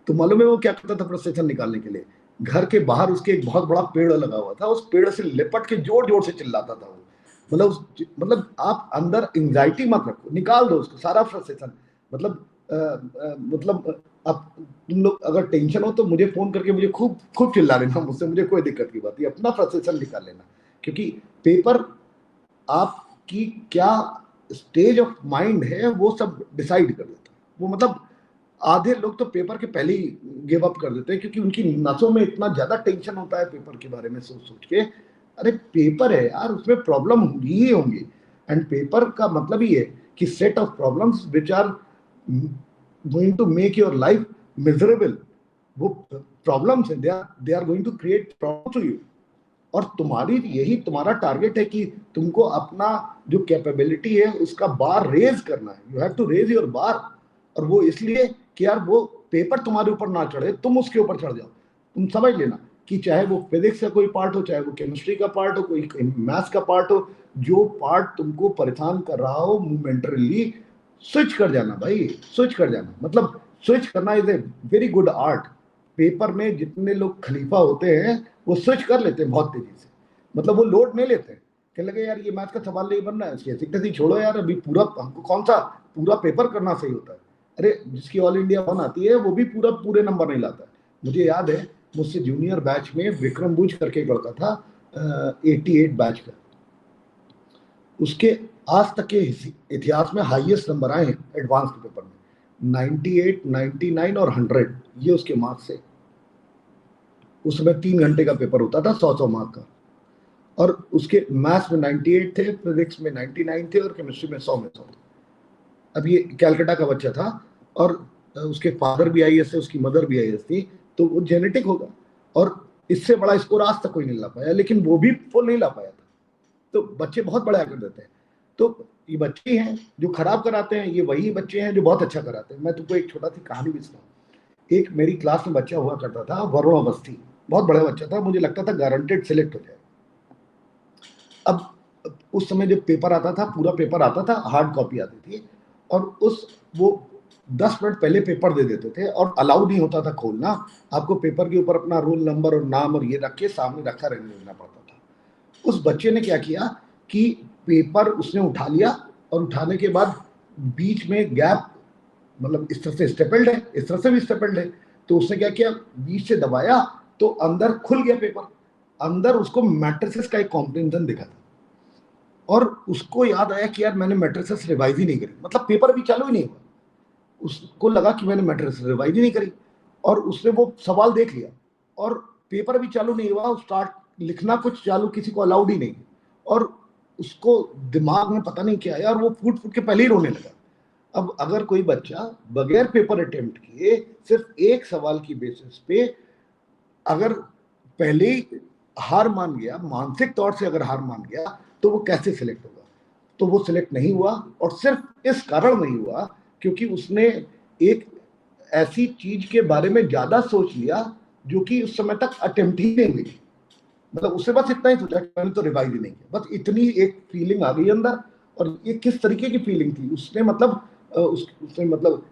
तो मालूम है वो क्या करता था फ्रस्ट्रेशन निकालने के लिए? घर के बाहर उसके एक बहुत बड़ा पेड़ लगा हुआ था, उस पेड़ से लिपट के जोर जोर से चिल्लाता था वो। मतलब आप अंदर एंजाइटी मत रखो, निकाल दो उसको सारा फ्रस्ट्रेशन। मतलब अब तुम लोग अगर टेंशन हो तो मुझे फोन करके मुझे खूब खूब चिल्ला लेना, मुझसे मुझे कोई दिक्कत की बात नहीं, अपना फ्रस्ट्रेशन निकाल लेना। क्योंकि पेपर आपकी क्या स्टेज ऑफ माइंड है वो सब डिसाइड कर देता है। वो मतलब आधे लोग तो पेपर के पहले ही गिव अप कर देते हैं, क्योंकि उनकी नसों में इतना ज्यादा टेंशन होता है पेपर के बारे में सोच सोच के। अरे पेपर है यार, उसमें प्रॉब्लम होंगी ही होंगी, एंड पेपर का मतलब ही है कि set of problems which are going to make your life miserable. वो प्रॉब्लम्स है, they are going to create problem to you, और तुम्हारी यही तुम्हारा टारगेट है कि तुमको अपना जो कैपेबिलिटी है उसका बार रेज करना है। You have to raise your bar, और वो इसलिए कि यार वो पेपर तुम्हारे ऊपर ना चढ़े, तुम उसके ऊपर चढ़ जाओ। तुम समझ लेना कि चाहे वो फिजिक्स का कोई पार्ट हो, चाहे वो केमिस्ट्री का पार्ट हो, कोई मैथ्स का पार्ट हो, जो पार्ट तुमको परेशान कर रहा हो मोमेंटरली, स्विच कर जाना भाई, स्विच कर जाना। मतलब स्विच करना is a very good art. Paper में जितने लोग खलीफा होते हैं वो स्विच कर लेते हैं बहुत तेजी से, मतलब वो लोड नहीं लेते, कहने लगे यार ये मैथ का सवाल नहीं बन रहा है, इसकी सिक्स छोड़ो यार, अभी पूरा हमको कौन सा पूरा पेपर करना सही होता है। अरे जिसकी ऑल इंडिया 1 आती है वो भी पूरे नंबर नहीं लाता है। मुझे याद है मुझसे जूनियर बैच में विक्रम बूझ करके एक लड़का था, 88 बैच का, उसके आज तक के इतिहास में हाईएस्ट नंबर आए हैं एडवांस के पेपर में, 98, 99 और 100, ये उसके मार्क्स से। उस समय 3 घंटे का पेपर होता था 100 मार्क का, और उसके मैथ्स में 98 थे, फिजिक्स में 99 थे, और केमिस्ट्री में 100 में 100 थे। अब ये कैलकाटा का बच्चा था, और उसके फादर भी आईएएस थे, उसकी मदर भी आईएएस थी, तो वो जेनेटिक होगा, और इससे बड़ा स्कोर आज तक कोई नहीं ला पाया, लेकिन वो भी फुल नहीं ला पाया था। तो बच्चे बहुत बड़ा कर देते हैं। तो ये बच्चे हैं जो खराब कराते हैं, ये वही बच्चे हैं जो बहुत अच्छा कराते हैं। मैं तुमको एक छोटा सी कहानी भी सुनाऊं। एक मेरी क्लास में बच्चा हुआ करता था, वरुण अवस्थी, बहुत बड़ा बच्चा था, मुझे लगता था गारंटेड सिलेक्ट हो जाए। अब उस समय जब पेपर आता था, पूरा पेपर आता था, हार्ड कॉपी आती थी, और वो 10 मिनट पहले पेपर दे देते थे, और अलाउड नहीं होता था खोलना, आपको पेपर के ऊपर अपना रोल नंबर और नाम और ये रख के सामने रखा रहने देना पड़ता था। उस बच्चे ने क्या किया कि पेपर उसने उठा लिया, और उठाने के बाद बीच में गैप, मतलब इस तरह से स्टेपल्ड है, इस तरह से भी स्टेपल्ड है, तो उसने क्या किया, बीच से दबाया तो अंदर खुल गया पेपर। अंदर उसको मैट्रिसेस का एक कॉम्प्रिहेंशन दिखा था, और उसको याद आया कि यार मैंने मैट्रिसेस रिवाइज ही नहीं करी, मतलब पेपर भी चालू ही नहीं हुआ, उसको लगा कि मैंने मैट्रिसेस रिवाइज ही नहीं करी, और उसने वो सवाल देख लिया, और पेपर भी चालू नहीं हुआ, स्टार्ट लिखना कुछ चालू, किसी को अलाउड ही नहीं, और उसको दिमाग में पता नहीं क्या है, और वो फूट फूट के पहले ही रोने लगा। अब अगर कोई बच्चा बगैर पेपर अटेम्प्ट किए सिर्फ एक सवाल की बेसिस पे अगर पहले ही हार मान गया, मानसिक तौर से अगर हार मान गया, तो वो कैसे सिलेक्ट होगा? तो वो सिलेक्ट नहीं हुआ, और सिर्फ इस कारण नहीं हुआ क्योंकि उसने एक ऐसी चीज के बारे में ज्यादा सोच लिया जो कि उस समय तक अटेम्प्ट ही नहीं हुई। मतलब उससे बस इतना ही सोचा कि मैंने तो रिवाइज ही नहीं किया, बस इतनी एक फीलिंग आ गई अंदर। और ये किस तरीके की फीलिंग थी, उसने मतलब उसने मतलब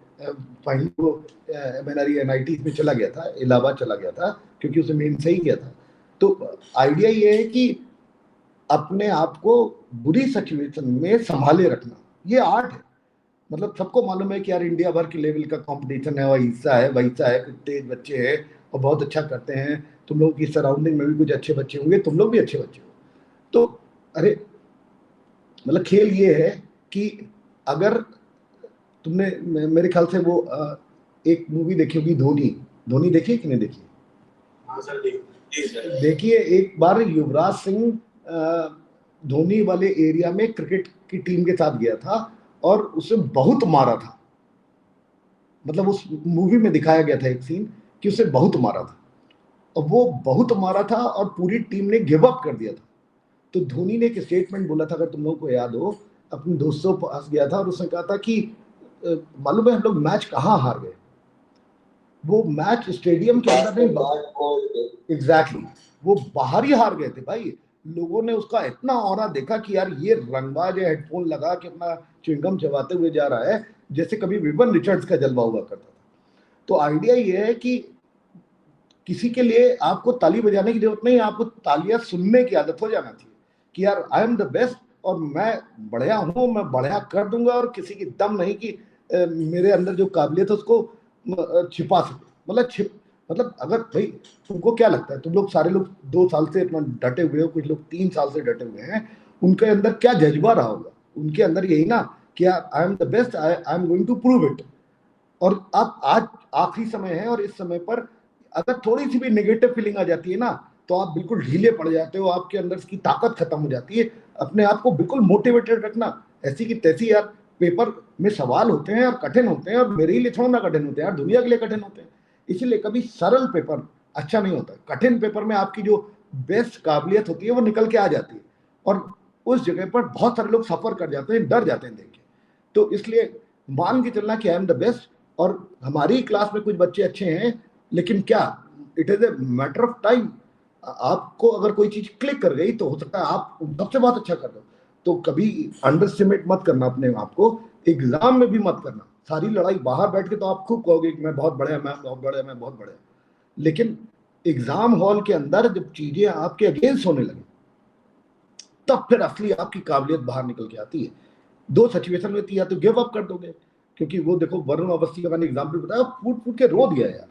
फाइनली वो NIT में चला गया था, इलाहाबाद चला गया था, क्योंकि उसे मेन सही किया था। तो आइडिया ये है कि अपने आप को बुरी सिचुएशन में संभाले रखना, ये आर्ट है। मतलब सबको मालूम है कि यार इंडिया भर के लेवल का कंपटीशन है, वैसा है कुछ तेज बच्चे हैं और बहुत अच्छा करते हैं, तुम लोगों की सराउंडिंग में भी कुछ अच्छे बच्चे होंगे, तुम लोग भी अच्छे बच्चे हो। तो अरे मतलब खेल ये है कि अगर तुमने मेरे ख्याल से वो एक मूवी देखी होगी, धोनी देखी कि नहीं देखी? हाँ सर, देखिए, एक बार युवराज सिंह धोनी वाले एरिया में क्रिकेट की टीम के साथ गया था, और उसे बहुत मारा था। मतलब उस मूवी में दिखाया गया था एक सीन कि उसे बहुत मारा था, और वो बहुत मारा था और पूरी टीम ने गिव अप कर दिया था। तो धोनी ने एक स्टेटमेंट बोला था, अगर तुम लोगों को याद हो, अपने दोस्तों के पास गया था और उसने कहा था कि मालूम है हम लोग मैच कहाँ हार गए? वो मैच स्टेडियम के अंदर नहीं, एग्जैक्टली वो बाहर ही हार गए थे भाई। लोगों ने उसका इतना औरा देखा कि यार ये रंगबाज है, हेडफोन लगा के अपना च्युइंगम चबाते हुए जा रहा है, जैसे कभी विवन रिचर्ड्स का जलवा हुआ करता था। तो आइडिया ये है कि किसी के लिए आपको ताली बजाने की जरूरत नहीं, आपको तालियां सुनने की आदत हो जाना चाहिए कि यार आई एम द बेस्ट, और मैं बढ़िया हूँ, मैं बढ़िया कर दूंगा, और किसी की दम नहीं कि मेरे अंदर जो काबिलियत है उसको छिपा सके। मतलब अगर भाई तुमको क्या लगता है, तुम लोग सारे लोग 2 साल से इतना डटे हुए हो, कुछ लोग 3 साल से डटे हुए हैं, उनके अंदर क्या जज्बा रहा होगा? उनके अंदर यही ना कि यार I am the best, I am going to prove it. और आप आज आखिरी समय है और इस समय पर अगर थोड़ी सी भी नेगेटिव फीलिंग आ जाती है ना तो आप बिल्कुल ढीले पड़ जाते हो, आपके अंदर की ताकत खत्म हो जाती है। अपने आप को बिल्कुल मोटिवेटेड रखना। ऐसी की तैसी यार पेपर में सवाल होते हैं और कठिन होते हैं, और मेरे लिए थोड़ा ना कठिन होते हैं यार, दुनिया के लिए कठिन होते हैं। इसीलिए कभी सरल पेपर अच्छा नहीं होता। कठिन पेपर में आपकी जो बेस्ट काबिलियत होती है वो निकल के आ जाती है, और उस जगह पर बहुत सारे लोग सफर कर जाते हैं, डर जाते हैं देख के। तो इसलिए मान के चलना कि आई एम द बेस्ट, और हमारी क्लास में कुछ बच्चे अच्छे हैं, लेकिन क्या it is a matter of time. आपको अगर कोई चीज क्लिक कर गई तो हो सकता है आप सबसे बहुत अच्छा कर दो। तो कभी अंडरस्टिमेट मत करना अपने आप को, एग्जाम में भी मत करना। सारी लड़ाई बाहर बैठ के तो आप खूब कहोगे कि मैं बहुत बढ़िया, मैं बहुत बढ़िया, मैं बहुत बढ़िया, लेकिन एग्जाम हॉल के अंदर जब चीजें आपके अगेंस्ट होने लगे तब फिर असली आपकी काबिलियत बाहर निकल के आती है। दो सिचुएशन में थी, या तो गिव अप कर दोगे, क्योंकि वो देखो वरुण अवस्थी का मैंने एग्जाम्पल बताया, फूट फूट के रो दिया यार।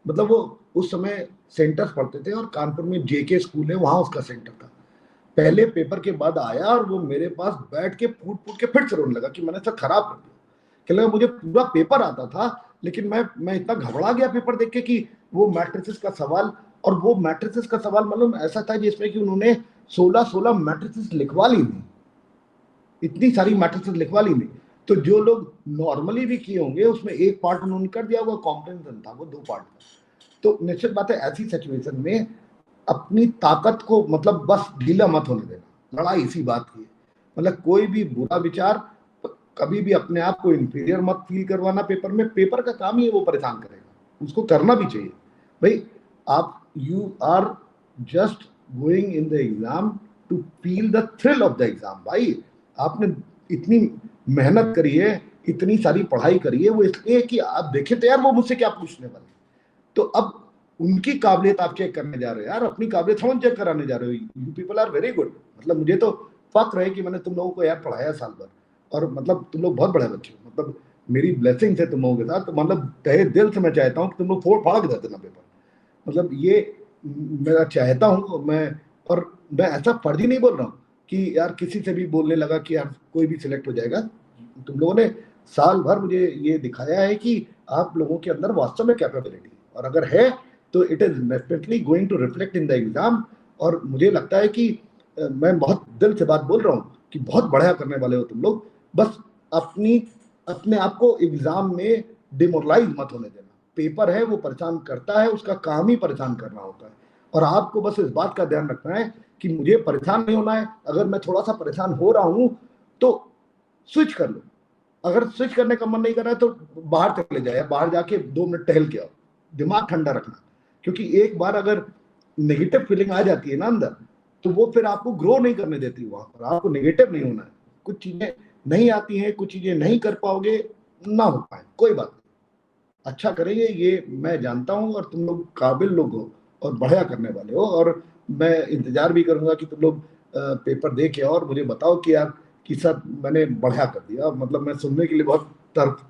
मतलब वो उस समय सेंटर्स पढ़ते थे और कानपुर में जेके स्कूल है, वहां उसका सेंटर था। पहले पेपर के बाद आया और वो मेरे पास बैठ के फूट फूट के फिर से रोने लगा कि मैंने सब खराब कर दिया। कहने लगा मुझे पूरा पेपर आता था, लेकिन मैं इतना घबरा गया पेपर देख के कि वो मैट्रिसेस का सवाल, और वो मैट्रिसेस का सवाल मतलब ऐसा था जिसमें कि उन्होंने 16 मैट्रिसेस लिखवा ली थी, इतनी सारी मैट्रिसेस लिखवा ली थी। तो जो लोग नॉर्मली भी किए होंगे उसमें एक पार्ट उन्होंने कर दिया होगा, कॉम्प्रिहेंशन था वो 2 पार्ट का। तो निश्चित बात है ऐसी सिचुएशन में अपनी ताकत को मतलब बस ढीला मत होने देना। लड़ाई इसी बात की है। मतलब कोई भी बुरा विचार, कभी भी अपने आप को इंफीरियर मत फील करवाना पेपर में। पेपर का काम ही है वो परेशान करेगा, उसको करना भी चाहिए भाई। आप you are just going in the exam to feel the thrill of the exam. भाई आपने इतनी मेहनत करी है, इतनी सारी पढ़ाई करी है, वो इसलिए कि आप देखें तो यार वो मुझसे क्या पूछने वाले। तो अब उनकी काबिलियत आप चेक करने जा रहे हो यार, अपनी काबिलियत हम चेक कराने जा रहे हो। You people are very good. मतलब मुझे तो फक्र है कि मैंने तुम लोगों को यार पढ़ाया साल भर, और मतलब तुम लोग बहुत बड़े बच्चे हो। मतलब मेरी ब्लेसिंग है तुम लोगों के साथ। तो मतलब तहे दिल से मैं चाहता हूँ कि तुम लोग फोड़ फाड़ के दे देना पेपर। मतलब ये मैं चाहता हूँ मैं। और मैं ऐसा फर्जी नहीं बोल रहा हूँ कि यार किसी से भी बोलने लगा कि यार कोई भी सिलेक्ट हो जाएगा। तुम लोगों ने साल भर मुझे ये दिखाया है कि आप लोगों के अंदर वास्तव में कैपेबिलिटी, और अगर है तो it is definitely going to reflect in the exam. और मुझे लगता है कि मैं बहुत दिल से बात बोल रहा हूँ कि बहुत बढ़िया करने वाले हो तुम लोग। बस अपने आप को एग्जाम में डिमोरलाइज मत होने देना। पेपर है वो परेशान करता है, उसका काम ही परेशान करना होता है, और आपको बस इस बात का ध्यान रखना है कि मुझे परेशान नहीं होना है। अगर मैं थोड़ा सा परेशान हो रहा हूं तो स्विच कर लो। अगर स्विच करने का मन नहीं कर रहा है तो बाहर चले जाए, बाहर जाके 2 मिनट टहल के आओ। दिमाग ठंडा रखना, क्योंकि एक बार अगर नेगेटिव फीलिंग आ जाती है ना अंदर, तो वो फिर आपको ग्रो नहीं करने देती। वहां पर आपको नेगेटिव नहीं होना है। कुछ चीजें नहीं आती हैं, कुछ चीजें नहीं कर पाओगे, ना हो पाए, कोई बात नहीं, अच्छा करेंगे ये मैं जानता हूं। और तुम लोग काबिल लोग हो और बढ़िया करने वाले हो, और मैं इंतजार भी करूंगा कि तुम लोग पेपर दे के और मुझे बताओ कि यार कि सर मैंने बढ़िया कर दिया। मतलब मैं सुनने के लिए बहुत तरफ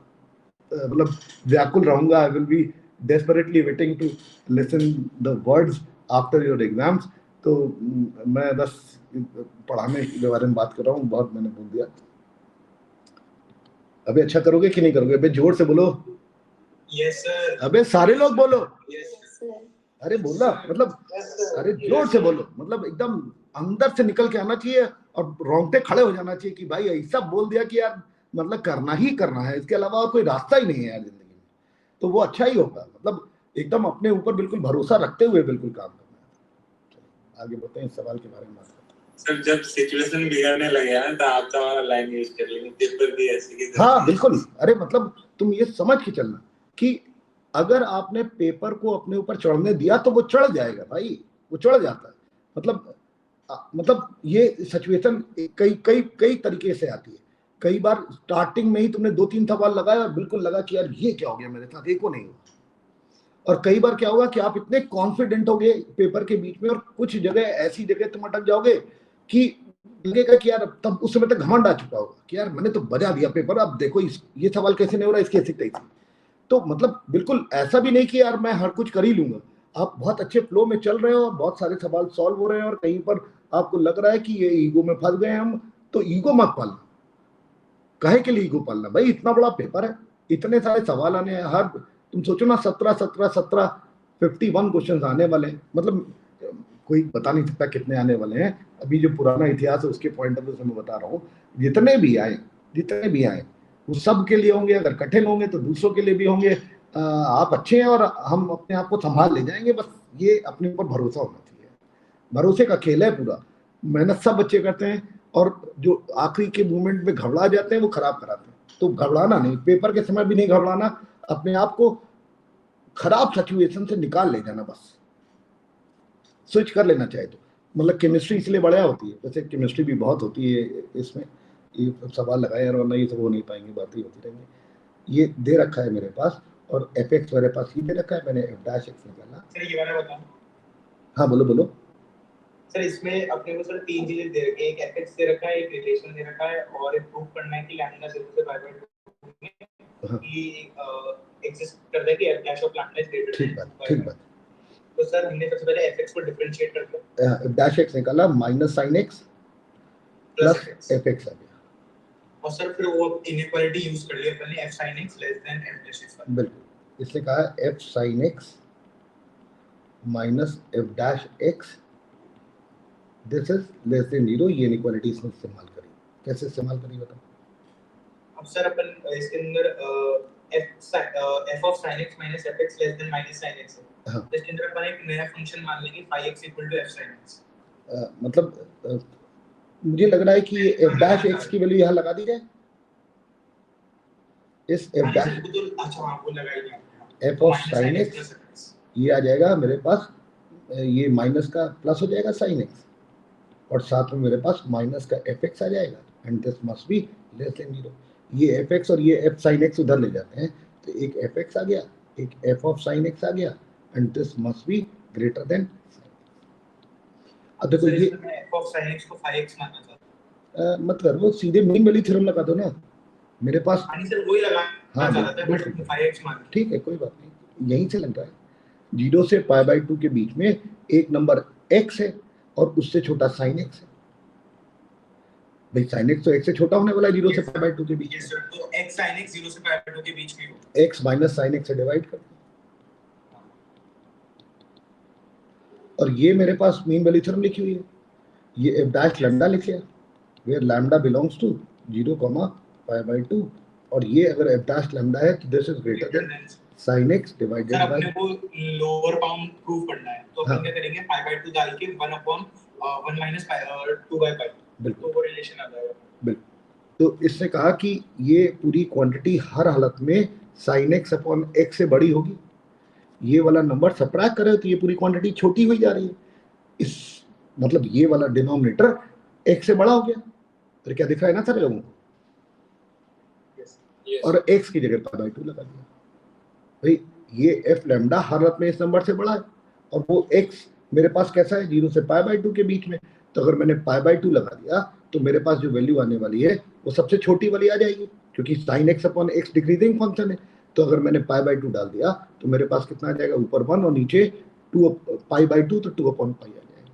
मतलब व्याकुल रहूंगा। I will be desperately waiting to listen the words after your exams. तो मैं बस पढ़ाने के बारे में बात कर रहा हूँ, बहुत मैंने बोल दिया। अबे अच्छा करोगे कि नहीं करोगे? अबे जोर से बोलो। Yes sir. अबे सारे लोग बोलो। Yes sir. अरे बोला मतलब, अरे जोर से बोलो। मतलब एकदम अंदर से निकल के आना चाहिए और रोंगटे खड़े हो जाना चाहिए कि भाई ऐसा बोल दिया कि यार मतलब करना ही करना है, इसके अलावा और कोई रास्ता ही नहीं है यार जिंदगी में। तो वो अच्छा ही होगा। मतलब एकदम अपने ऊपर बिल्कुल भरोसा रखते हुए बिल्कुल काम करना है। आगे बढ़ते हैं, इस सवाल के बारे में बात करते हैं। सर जब सिचुएशन बिगड़ने लगे ना तो आप तो हमारा लाइन यूज कर लेंगे, पेपर भी ऐसे की हाँ बिल्कुल। अरे मतलब तुम ये समझ के चलना कि अगर आपने पेपर को अपने ऊपर चढ़ने दिया तो वो चढ़ जाएगा भाई, वो चढ़ जाता है। मतलब ये सिचुएशन कई कई कई तरीके से आती है। कई बार स्टार्टिंग में ही तुमने 2-3 सवाल लगाए और बिल्कुल लगा कि यार ये क्या हो गया मेरे साथ, एको नहीं हुआ। और कई बार क्या होगा कि आप इतने कॉन्फिडेंट हो गए पेपर के बीच में, और कुछ जगह ऐसी जगह तुम अटक जाओगे कि लगेगा कि यार तब उस समय तक घमंड आ चुका होगा कि यार मैंने तो बजा दिया पेपर, अब देखो ये सवाल कैसे नहीं हो रहा, इसकी ऐसी तैसी। तो मतलब बिल्कुल ऐसा भी नहीं कि यार मैं हर कुछ कर ही लूंगा। आप बहुत अच्छे फ्लो में चल रहे हो, बहुत सारे सवाल सॉल्व हो रहे हैं, और कहीं पर आपको लग रहा है कि ये ईगो में फंस गए हम, तो ईगो मत पालना। कहे के लिए ईगो पालना? भाई इतना बड़ा पेपर है, इतने सारे सवाल आने हैं हर, तुम सोचो ना 51 क्वेश्चन आने वाले हैं, मतलब कोई बता नहीं सकता कितने आने वाले हैं। अभी जो पुराना इतिहास है उसके पॉइंट ऑफ व्यू से मैं बता रहा हूँ, जितने भी आए वो सब के लिए होंगे, अगर कठिन होंगे तो दूसरों के लिए भी होंगे। आप अच्छे हैं और हम अपने आप को संभाल ले जाएंगे, बस ये अपने ऊपर भरोसा होना चाहिए। भरोसे का खेल है पूरा, मेहनत सब बच्चे करते हैं, और जो आखिरी के मोमेंट में घबरा जाते हैं वो खराब कराते हैं। तो घबराना नहीं, पेपर के समय भी नहीं घबराना, अपने आप को खराब सिचुएशन से निकाल ले जाना, बस स्विच कर लेना चाहे तो। मतलब केमिस्ट्री इसलिए बढ़िया होती है, वैसे केमिस्ट्री भी बहुत होती है इसमें, ये सवाल लगाए और वरना ये सब हो नहीं पाएंगे, बातें होती रहेंगी। ये दे रखा है मेरे पास, और एफ एक्स मेरे पास ये दे रखा है, मैंने एफ डैश एक्स निकाला। सर ये वाला बताओ। हाँ बोलो बोलो। सर इसमें अपने को सर 3 चीजें दे रखी है, एक एफएक्स दे रखा है, एक रिलेशन दे रखा है, और एक प्रूफ करना है कि लैम्डा 0 से पाई बाय 2 में कि एग्जिस्ट करता है कि F dash of lambda is greater then. ठीक बात। तो सर हमने सबसे पहले एफएक्स को डिफरेंशिएट कर दिया, एफ डैश एक्स निकाला, minus sine x plus f x आ गया। और सर फिर वो इनइक्वालिटी यूज कर लिया अपन ने, F sin x less than F dash x। बिल्कुल, इसने कहा F sine x minus F dash x this is less than 0। ये इनइक्वालिटी इसमें इस्तेमाल करी, कैसे इस्तेमाल करी बताओ। अब सर अपन इसके अंदर f of sin x minus fx less than minus sin x है। हाँ। इसके अंदर अपन एक नया फंक्शन मान लेंगे phi x equal to f sin x। मतलब मुझे लग रहा है कि ये एफ डैश एक्स की वैल्यू यहाँ लगा दी जाए, इस एफ डैश अच्छा हाँ वो लगाइए, एफ ऑफ साइन एक्स ये आ जाएगा मेरे पास, ये माइनस का प्लस हो जाएगा साइन एक्स, और साथ में मेरे पास माइनस का एफ एक्स आ जाएगा, and this must be less than 0। ये एफ एक्स और ये एफ साइन एक्स उधर ले जाते हैं, तो एक एफ एक्स आ गया, एक एफ ऑफ साइन एक्स आ गया, and this must be greater than. अब देखो ये एफ ऑफ sin x को phi x मानना चाहता हूं, मत कर, वो सीधे मेन वैल्यू थ्योरम लगा दो ना मेरे पास। हां सर वही लगा, हाँ चाहता था बट phi x मान। ठीक है, कोई बात नहीं, यहीं से लग रहा है। 0 से पाई बाई 2 के बीच में एक नंबर x है और उससे छोटा साइन x है। भाई साइन x तो x से छोटा होने वाला है 0 से पाई बाई 2 के बीच में। सर तो x sin x 0 से पाई बाई 2 के बीच में हो, x माइनस साइन x से डिवाइड कर दो, और ये मेरे पास मीन वैल्यू थ्योरम लिखी हुई है, ये एफ डैश लैम्डा लिख लिया, where lambda belongs to 0 pi by 2, और ये अगर एफ डैश लैम्डा है तो this is greater than sin x divided sir by. अपने को लोअर बाउंड प्रूव करना है, तो अपन क्या करेंगे पाई बाय 2 डाल के 1 माइनस 2 बाय पाई, बिल्कुल तो वो रिलेशन आ जाएगा। बिल्कुल। तो इसने कहा कि ये पूरी क्वांटिटी हर हालत में sin x अपॉन x से बड़ी होगी। ये वाला नंबर सबट्रैक्ट करें तो ये पूरी क्वांटिटी छोटी हुई जा रही है, इस मतलब ये वाला डिनोमिनेटर x से बड़ा हो गया, तो क्या दिख रहा है ना सारे लोगों को। और x की जगह पाई बाई 2 लगा दिया, भाई ये एफ लैम्डा हर हालत में इस नंबर से बड़ा है, और वो x मेरे पास कैसा है 0 से पाई बाई 2 के बीच में, तो अगर मैंने पाई बाई 2 लगा दिया तो मेरे पास जो वैल्यू आने वाली है वो सबसे छोटी वाली आ जाएगी, क्योंकि sin x upon x decreasing function है। तो अगर मैंने पाई बाई 2 डाल दिया तो मेरे पास कितना आ जाएगा, ऊपर 1 और नीचे 2 पाई बाई 2, तो 2 अपॉन पाई आ जाएगा।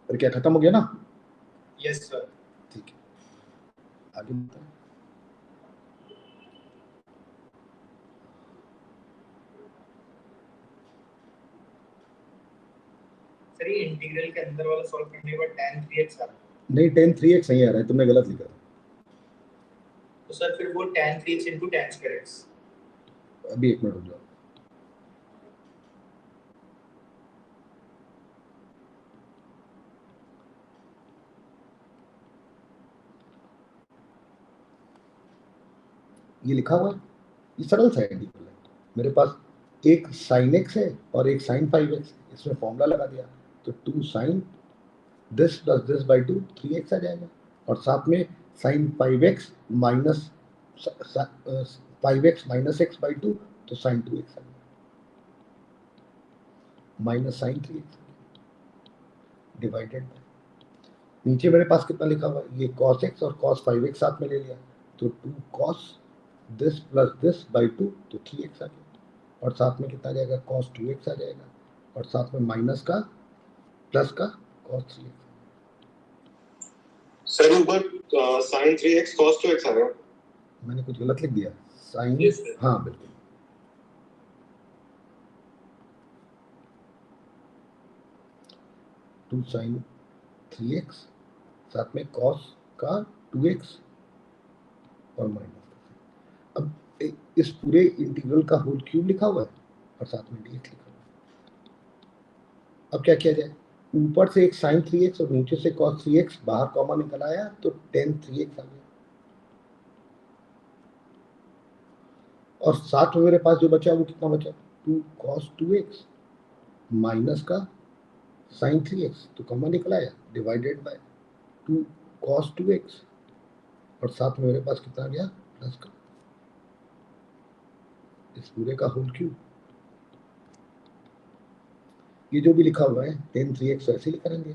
और क्या खत्म हो गया ना। यस सर ठीक है, आगे बताओ। सर ये इंटीग्रल के अंदर वाला सॉल्व करने के बाद tan 3x आ रहा है, नहीं tan 3x नहीं आ रहा है, तुमने गलत लिखा, तो सर फिर वो tan 3x into tan square x। अभी एक मिनट रुक जाओ। ये लिखा हुआ है, ये सरल सा इंटीग्रल है, मेरे पास एक sin x है और एक sin 5x, इसमें फॉर्मूला लगा दिया तो 2 sin this plus this by 2 3x आ जाएगा, और साथ में sin 5x minus 5x minus x by 2, तो sin 2x आ जाएगा, minus sin 3x divided by, नीचे मेरे पास कितना लिखा हुआ है, ये cos x और cos 5x साथ में ले लिया, तो 2 cos this plus this by 2, तो 3x आ गया, और साथ में कितना आ जाएगा cos 2x आ जाएगा, और साथ में माइनस का प्लस का cos 3x। सर ऊपर sin 3x cos 2x आ रहा है। मैंने कुछ गलत लिख दिया? Sine, Yes, sir. हाँ बिल्कुल, टू साइन 3x साथ में cos का 2x और माइनस। अब इस पूरे इंटीग्रल का होल क्यूब लिखा हुआ है और साथ में dx लिखा हुआ है। अब क्या किया जाए? ऊपर से एक sin 3x और नीचे से cos 3x, बाहर कॉमा निकल आया तो tan 3x आ गया, और साथ में मेरे पास जो बचा वो कितना बचा? 2 cos 2x माइनस का sin 3x, तो कॉमा निकल आया, डिवाइडेड बाय 2 cos 2x, और साथ में मेरे पास कितना आ गया? प्लस का इस पूरे का होल क्यूब। ये जो भी लिखा हुआ है tan 3x ऐसे लिखा रहेंगे।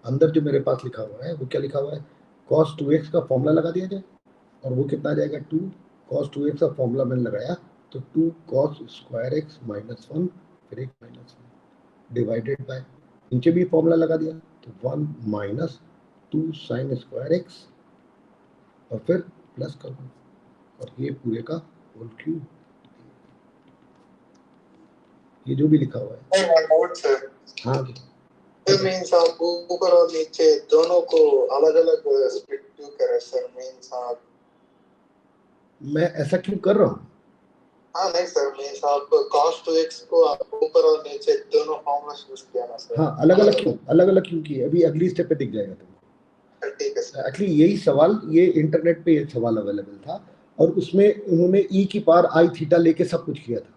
अंदर जो मेरे पास लिखा हुआ है वो क्या लिखा हुआ है? cos 2x का फॉर्मूला लगा दिया जाए, और वो कितना आ जाएगा? 2 cos 2x का फॉर्मूला मैंने लगाया तो 2 cos स्क्वायर x माइनस 1, फिर एक माइनस 1, डिवाइडेड बाय, नीचे भी फॉर्मूला लगा दिया तो 1 माइनस 2 साइन स्क्वायर x, और फिर प्लस कर दो, और ये पूरे का होल क्यूब। ये जो भी लिखा हुआ है, सर हाँ That means आप ऊपर और नीचे दोनों को अलग-अलग स्प्लिट क्यों करें सर? मींस आप मैं ऐसा क्यों कर रहा हूँ? हाँ नहीं सर, मींस आप cos 2x को आप ऊपर और नीचे दोनों फॉर्मूला यूज किया ना सर। हाँ, अलग अलग क्यों? अलग अलग क्यों किए? अभी अगली स्टेप पे दिख जाएगा तुमको। ठीक है सर। एक्चुअली यही सवाल, ये इंटरनेट पे ये सवाल अवेलेबल था, और उसमें उन्होंने e की पावर i थीटा लेके सब कुछ किया था,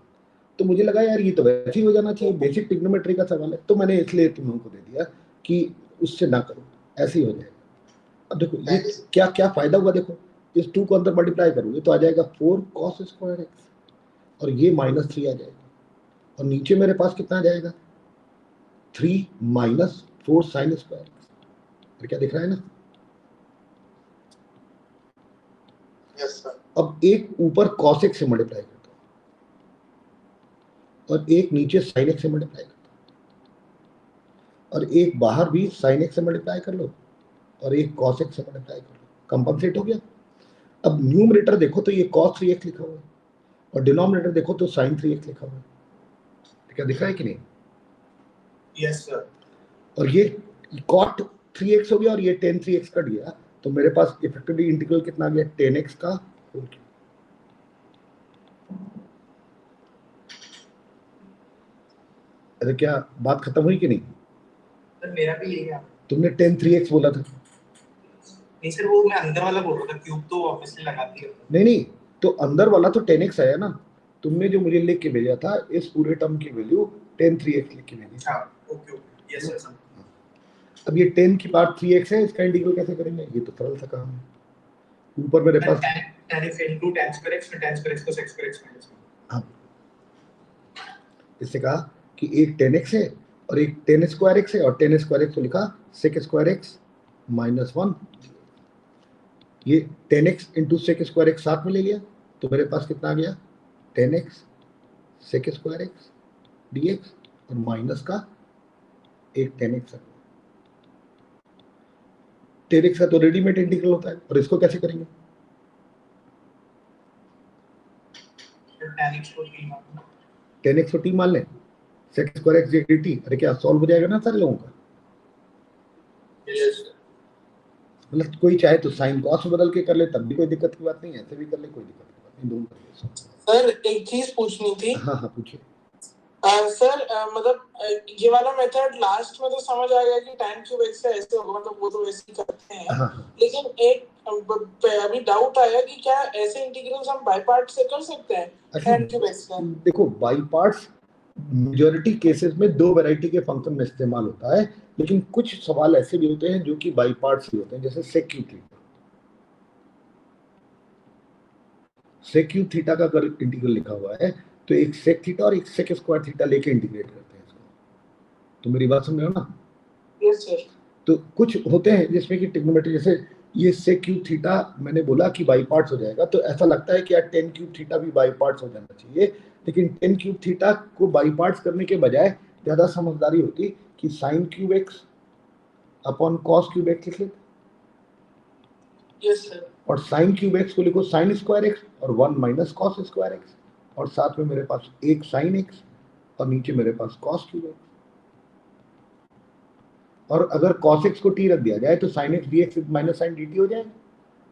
तो मुझे लगा यार ये तो वैसे ही हो जाना चाहिए, बेसिक ट्रिग्नोमेट्री का सवाल है, तो मैंने इसलिए तुम लोगों को दे दिया कि उससे ना करो, ऐसे ही हो जाएगा। अब देखो ये क्या क्या फायदा हुआ, देखो इस 2 को अंदर मल्टीप्लाई करोगे तो आ जाएगा 4 cos स्क्वायर x, और ये -3 आ जाएगा, और नीचे मेरे पास कितना आ जाएगा? 3 माइनस 4 साइन स्क्वायर x। क्या दिख रहा है ना? Yes sir. अब एक ऊपर cos x से मल्टीप्लाई करता हूँ, और एक नीचे sin x से मल्टीप्लाई करता हूँ, और एक बाहर भी sin x से मल्टीप्लाई कर लो, और एक cos x से मल्टीप्लाई कर लो, कंपनसेट हो गया। अब न्यूमरेटर देखो तो ये cos 3x लिखा हुआ है, और डिनोमिनेटर देखो तो sin 3x लिखा हुआ है, क्या दिख रहा है कि नहीं? Yes sir. और ये cot 3x हो गया, और ये tan 3x कट गया, तो मेरे पास इफेक्टिवली इंटीग्रल कितना आ गया? tan x का होल क्यूब। अरे क्या बात खत्म हुई कि नहीं? सर मेरा भी यही है। तुमने tan 3x बोला था। नहीं सर, वो मैं अंदर वाला बोल रहा था, क्यूब तो ऑब्वियसली लगाती है। नहीं, तो अंदर वाला तो tan x आया ना, तुमने जो मुझे लिख के भेजा था इस पूरे टर्म की वैल्यू tan 3x लिख के भेजी। हां ओके ओके, यस सर। अब ये tan की पावर 3x है, इसका इंटीग्रल कैसे करेंगे? ये तो सरल सा काम है। ऊपर मेरे पास tan x into tan square x में tan square x को sec square x माइनस। हाँ, इससे कहा कि एक tan x है और एक tan स्क्वायर x है, और tan स्क्वायर x को लिखा sec स्क्वायर x माइनस 1। ये tan x into sec square x साथ में ले लिया तो मेरे पास कितना आ गया? tan x sec square x dx, और माइनस का एक tan x। tan x का तो रेडीमेड इंटीग्रल होता है, और इसको कैसे करेंगे? tan x को t मान लो। tan x को t मान लें, sec स्क्वायर x dt। अरे क्या सॉल्व हो जाएगा ना सारे लोगों का? यस मतलब कोई चाहे तो साइन कॉस में बदल के कर ले, तब भी कोई दिक्कत की बात नहीं है, ऐसे भी कर ले, कोई दिक्कत की बात नहीं, दोनों कर ले। सर एक चीज पूछनी थी। हाँ पूछिए। सर मतलब ये वाला मेथड लास्ट में तो समझ आ गया कि tan क्यूब x से ऐसे होगा, मतलब वो तो वैसे ही करते हैं। हाँ। लेकिन एक अभी डाउट आया कि क्या ऐसे इंटीग्रल्स हम बाय पार्ट से कर सकते हैं tan क्यूब x का? देखो बाई पार्ट्स मेजॉरिटी केसेस में 2 वैरायटी के फंक्शन में इस्तेमाल होता है, लेकिन कुछ सवाल ऐसे भी होते हैं जो कि बाई पार्ट्स ही होते हैं, जैसे sec cube theta. sec cube theta का अगर इंटीग्रल लिखा हुआ है तो एक sec थीटा और एक sec स्क्वायर थीटा लेके इंटीग्रेट करते हैं इसको। तो मेरी बात समझ रहे हो ना? Yes sir. तो कुछ होते हैं जिसमें कि ट्रिग्नोमेट्री, जैसे ये sec क्यूब थीटा मैंने बोला कि बाई पार्ट्स हो जाएगा, तो ऐसा लगता है कि यार tan क्यूब थीटा भी बाई पार्ट्स हो जाना चाहिए, लेकिन tan क्यूब थीटा को बाई पार्ट्स करने के बजाय ज़्यादा समझदारी होती कि sin cube x upon cos cube x लिख लेते, यस सर। और साइन क्यूब एक्स को लिखो साइन स्क्वायर एक्स और 1 माइनस कॉस स्क्वायर एक्स, और साथ में मेरे पास एक साइन एक्स और नीचे मेरे पास कॉस क्यूब एक्स। और अगर cos x को t रख दिया जाए तो sin x dx minus sin dt हो जाएगा,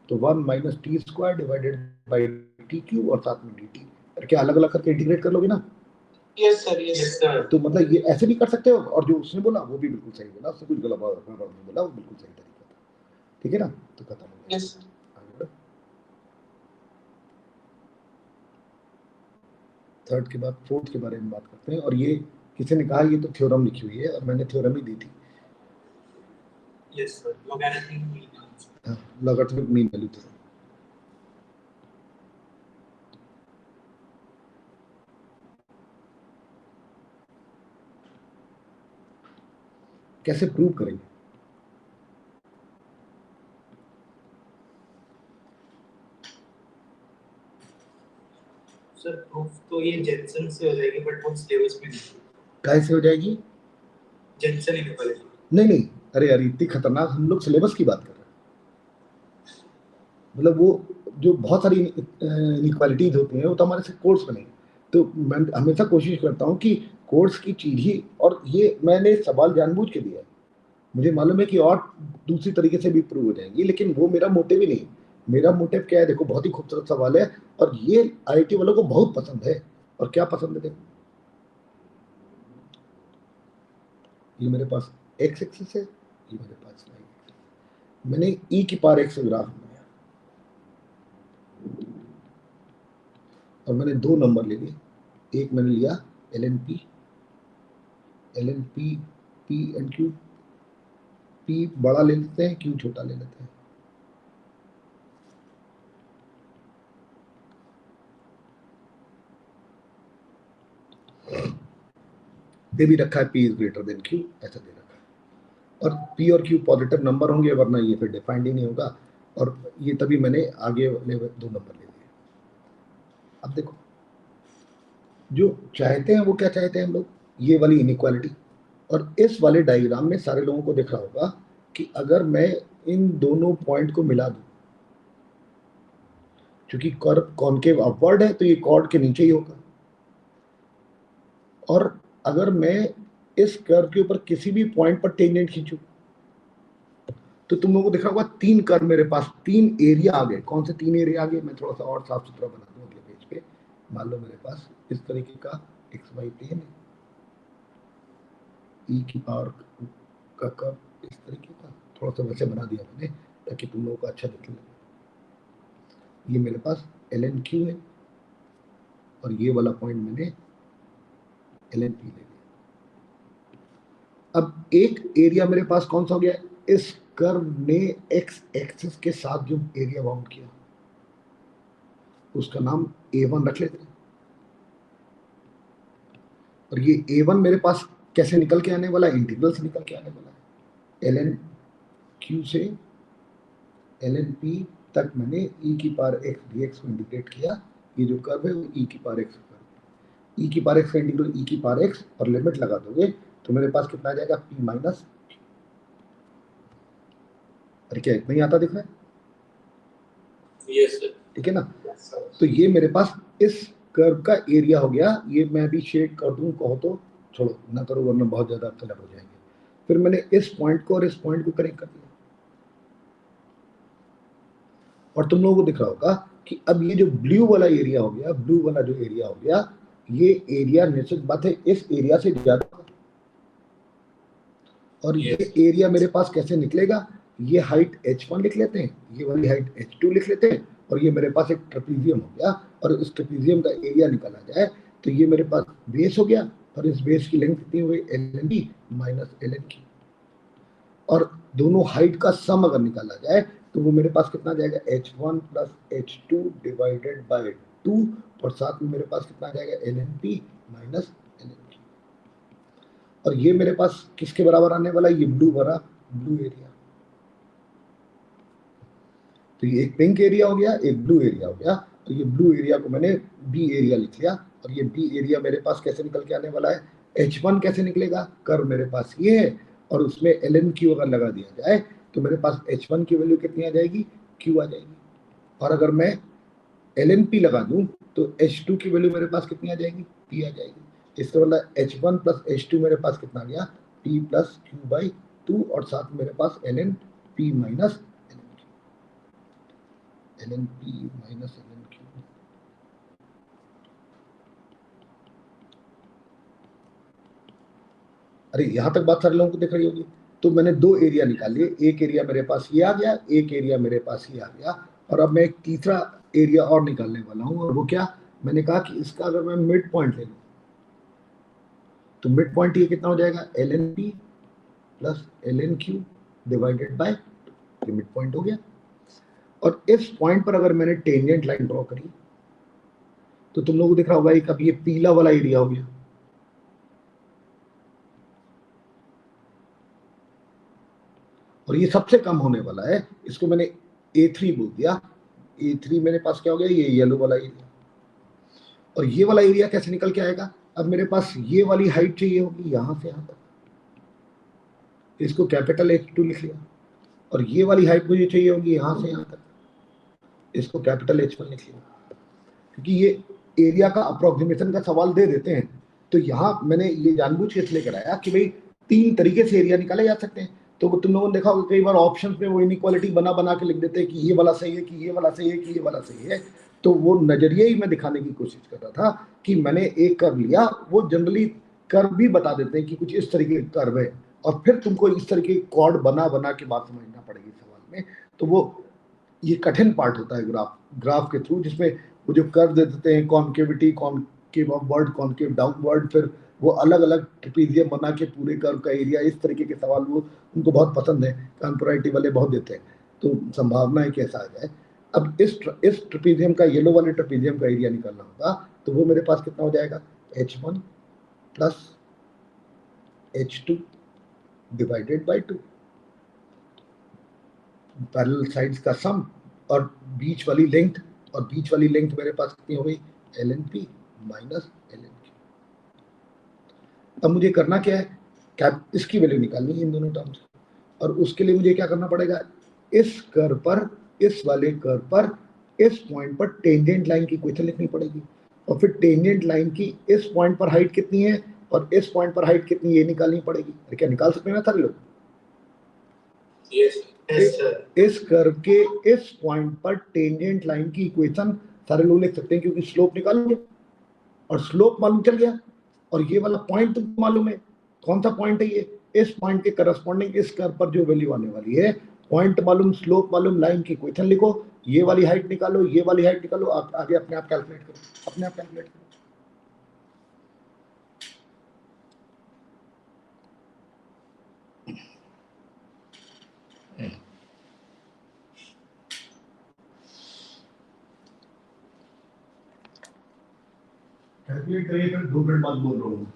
तो 1 minus T square divided by T cube और साथ में dt। क्या अलग अलग करके इंटीग्रेट कर लोगे ना? Yes sir, yes sir. तो मतलब ये ऐसे भी कर सकते हो, और जो उसने बोला वो भी बिल्कुल सही बोला, उसने कुछ गलत नहीं बोला, वो बिल्कुल सही तरीका था। ठीक है ना? तो खत्म हो गया। Yes sir. थर्ड के बाद फोर्थ के बारे में बात करते हैं, और ये किसी ने कहा ये तो थ्योरम लिखी हुई है, और मैंने थ्योरम ही दी थी। Yes sir, logarithmic mean. हाँ, लॉगरिथमिक मीन वैल्यू थ्योरम। कैसे प्रूव करेंगे? सर प्रूफ तो ये जेनसन से हो जाएगी, बट वो सिलेबस में नहीं। कैसे हो जाएगी? Jensen inequality. नहीं, अरे यार इतनी खतरनाक, हम लोग सिलेबस की बात कर रहे हैं। मतलब वो जो बहुत सारी इनइक्वालिटीज होती हैं वो तो हमारे से कोर्स बने, तो मैं हमेशा कोशिश करता हूँ कि कोर्स की चीज ही, और ये मैंने सवाल जानबूझ के दिया है, मुझे मालूम है कि और दूसरी तरीके से भी प्रूव हो जाएंगी, लेकिन वो मेरा मोटिव ही नहीं। मेरा मोटिव क्या है? देखो, बहुत ही खूबसूरत सवाल है, और ये आईआईटी वालों को बहुत पसंद है। और क्या पसंद है? देखो, ये मेरे पास एक्स एक्सिस है, ये मेरे पास y एक्सिस। मैंने e की पावर x ग्राफ बनाया, और मैंने दो नंबर ले लिए। एक मैंने लिया ln p p and q, p बड़ा ले लेते हैं, q छोटा ले लेते हैं। दे भी रखा है p is greater then q, ऐसा दे रखा है, और p और q पॉजिटिव नंबर होंगे, वरना ये फिर डिफाइंड ही नहीं होगा। और ये तभी मैंने आगे वाले दो नंबर ले लिए। अब देखो, जो चाहते हैं वो क्या चाहते हैं हम लोग? ये वाली इनइक्वालिटी। और इस वाले डायग्राम में सारे लोगों को दिख रहा होगा कि अगर मैं इन दोनों पॉइंट को मिला दूं, क्योंकि कर्व कॉनकेव अपवर्ड है तो ये कॉर्ड के नीचे ही होगा, और अगर मैं इस कर्व के ऊपर किसी भी पॉइंट पर टेंजेंट खींचूं, तो तुम लोगों को दिख रहा होगा तीन कर्व मेरे पास, तीन एरिया आ गए। कौन से तीन एरिया आ गए? मैं थोड़ा सा और साफ सुथरा बना दूं अगले पेज पे। मान लो मेरे पास इस तरीके का एक्स वाई प्लेन है, ई की पावर का कर्व इस तरीके का, थोड़ा सा वैसे बना दिया मैंने ताकि तुम लोगों को अच्छा दिखने लगे। ये मेरे पास ln q है, और ये वाला पॉइंट मैंने ln p ले लिया। अब एक एरिया मेरे पास कौन सा हो गया? इस कर्व ने x एक्सिस के साथ जो एरिया बाउंड किया उसका नाम a1 रख लेते हैं। और ये a1 मेरे पास कैसे निकल के आने वाला है? इंटीग्रल से निकल के आने वाला है। ln q से ln p तक मैंने e की पावर x dx को इंटीग्रेट किया। ये जो कर्व है वो e की पावर x कर्व, e की पावर x का इंटीग्रल e की पावर x, और लिमिट लगा दोगे तो मेरे पास कितना आ जाएगा? p minus. अरे क्या इतना ही आता दिख रहा है? Yes sir. ठीक है ना? तो ये मेरे पास इस कर्व का एरिया हो गया। ये मैं भी शेड कर दूं कहो तो, छोड़ो ना करो वरना बहुत ज्यादा कलर हो जाएंगे। फिर मैंने इस पॉइंट को और इस पॉइंट को कनेक्ट कर दिया, और तुम लोगों को दिख रहा होगा कि अब ये जो ब्लू वाला एरिया हो गया, ब्लू वाला जो एरिया हो गया, ये एरिया निश्चित बात है इस एरिया से ज्यादा, और ये एरिया मेरे पास कैसे निकलेगा? ये हाइट h1 लिख लेते हैं, ये वाली हाइट h2 लिख लेते हैं, और ये मेरे पास एक ट्रेपीजियम हो गया, और इस ट्रेपीजियम का एरिया निकाला जाए तो ये मेरे पास बेस हो गया, और इस बेस की लेंथ कितनी हुई? ln b minus ln q, और दोनों हाइट का सम अगर निकाला जाए तो वो मेरे पास कितना जाएगा? h1 plus h2 divided by 2, और साथ में मेरे पास कितना जाएगा? ln p minus ln q। और ये मेरे पास किसके बराबर आने वाला है? ये ब्लू वाला ब्लू एरिया। तो ये एक पिंक एरिया हो गया, एक ब्लू एरिया हो गया। तो ये ब्लू एरिया को मैंने बी एरिया लिख लिया, और ये बी एरिया मेरे पास कैसे निकल के आने वाला है? h1 कैसे निकलेगा? कर्व मेरे पास ये है, और उसमें ln q अगर लगा दिया जाए तो मेरे पास h1 की वैल्यू कितनी आ जाएगी, q आ जाएगी। और अगर मैं ln p लगा दूं तो h2 की वैल्यू मेरे पास कितनी आ जाएगी, p आ जाएगी। इसका मतलब h1 प्लस h2 मेरे पास कितना आ गया, p प्लस q बाई 2, और साथ में मेरे पास ln p minus ln p minus ln q। अरे यहाँ तक बात सारे लोगों को दिख रही होगी। तो मैंने दो एरिया निकाले, एक एरिया मेरे पास ये आ गया, एक एरिया मेरे पास ये आ गया, और अब मैं एक तीसरा एरिया और निकालने वाला हूँ। और वो क्या, मैंने कहा कि इसका अगर मैं मिड पॉइंट ले लूँ तो मिड पॉइंट ये कितना हो जाएगा, ln p plus ln q divided bye, ये मिड पॉइंट हो गया। और इस पॉइंट पर अगर मैंने टेंजेंट लाइन ड्रॉ करी तो तुम लोगों को दिख रहा होगा एक अब ये पीला वाला एरिया हो गया, और ये सबसे कम होने वाला है, इसको मैंने A3 बोल दिया। A3 मेरे पास क्या हो गया, ये येलो वाला एरिया। और ये वाला एरिया कैसे निकल के आएगा, अब मेरे पास ये वाली हाइट चाहिए होगी यहां से यहां तक, इसको कैपिटल H2 लिख लिया। और ये वाली हाइट मुझे चाहिए होगी यहां से यहां तक, इसको कैपिटल H1 लिख लिया। क्योंकि ये एरिया का अप्रोक्सीमेशन का सवाल दे देते हैं, तो यहाँ मैंने ये जानबूझ के इसलिए कराया कि भाई 3 तरीके से एरिया निकाले जा सकते हैं। तो तुम लोगों ने देखा होगा कई बार ऑप्शन में वो इनइक्वालिटी बना बना के लिख देते हैं कि ये वाला सही है, कि ये वाला सही है, कि ये वाला सही है। तो वो नजरिए ही मैं दिखाने की कोशिश कर रहा था कि मैंने एक कर्व लिया, वो जनरली कर्व भी बता देते हैं कि कुछ इस तरीके का कर्व है, और फिर तुमको इस तरीके की कॉर्ड बना बना के बात समझना पड़ेगी सवाल में। तो वो ये कठिन पार्ट होता है ग्राफ के थ्रू, जिसमें वो जो कर्व दे देते हैं, concavity, concave upward, concave downward, फिर वो अलग अलग ट्रेपीजियम बना के पूरे कर्व का एरिया, इस तरीके के सवाल वो उनको बहुत पसंद है, कांपोराइटी वाले बहुत देते हैं। तो संभावना है कि ऐसा आ जाए। अब इस ट्रेपीजियम का, येलो वाले ट्रेपीजियम का एरिया निकालना होगा, तो वो मेरे पास कितना हो जाएगा, h1 plus h2 divided by 2, parallel sides का सम, और बीच वाली लेंथ, और बीच वाली लेंथ मेरे पास कितनी हो गई, ln p minus ln q। अब मुझे करना क्या है, क्या इसकी वैल्यू निकालनी है इन दोनों टर्म्स, और उसके लिए मुझे क्या करना पड़ेगा, इस कर्व पर, इस वाले कर्व पर, इस पॉइंट पर टेंजेंट लाइन की इक्वेशन लिखनी पड़ेगी। और फिर टेंजेंट लाइन की इस पॉइंट पर हाइट कितनी है और इस पॉइंट पर हाइट कितनी है, ये निकालनी पड़ेगी। क्या निकाल सकते हैं ना सारे लोग? इस कर्व के इस पॉइंट पर टेंजेंट लाइन की इक्वेशन सारे लोग लिख सकते हैं, क्योंकि स्लोप निकालोगे और स्लोप मालूम चल गया, और ये वाला पॉइंट तुमको मालूम है कौन सा पॉइंट है, ये इस पॉइंट के करस्पॉन्डिंग इस कर्व पर जो वैल्यू आने वाली है, पॉइंट मालूम, स्लोप मालूम, लाइन की इक्वेशन लिखो, ये वाली हाइट निकालो, ये वाली हाइट निकालो, आप आगे अपने आप कैलकुलेट करो, अपने आप कैलकुलेट करो। कैलकुलेट करिए, फिर 2 मिनट बाद बोल रहा हूँ।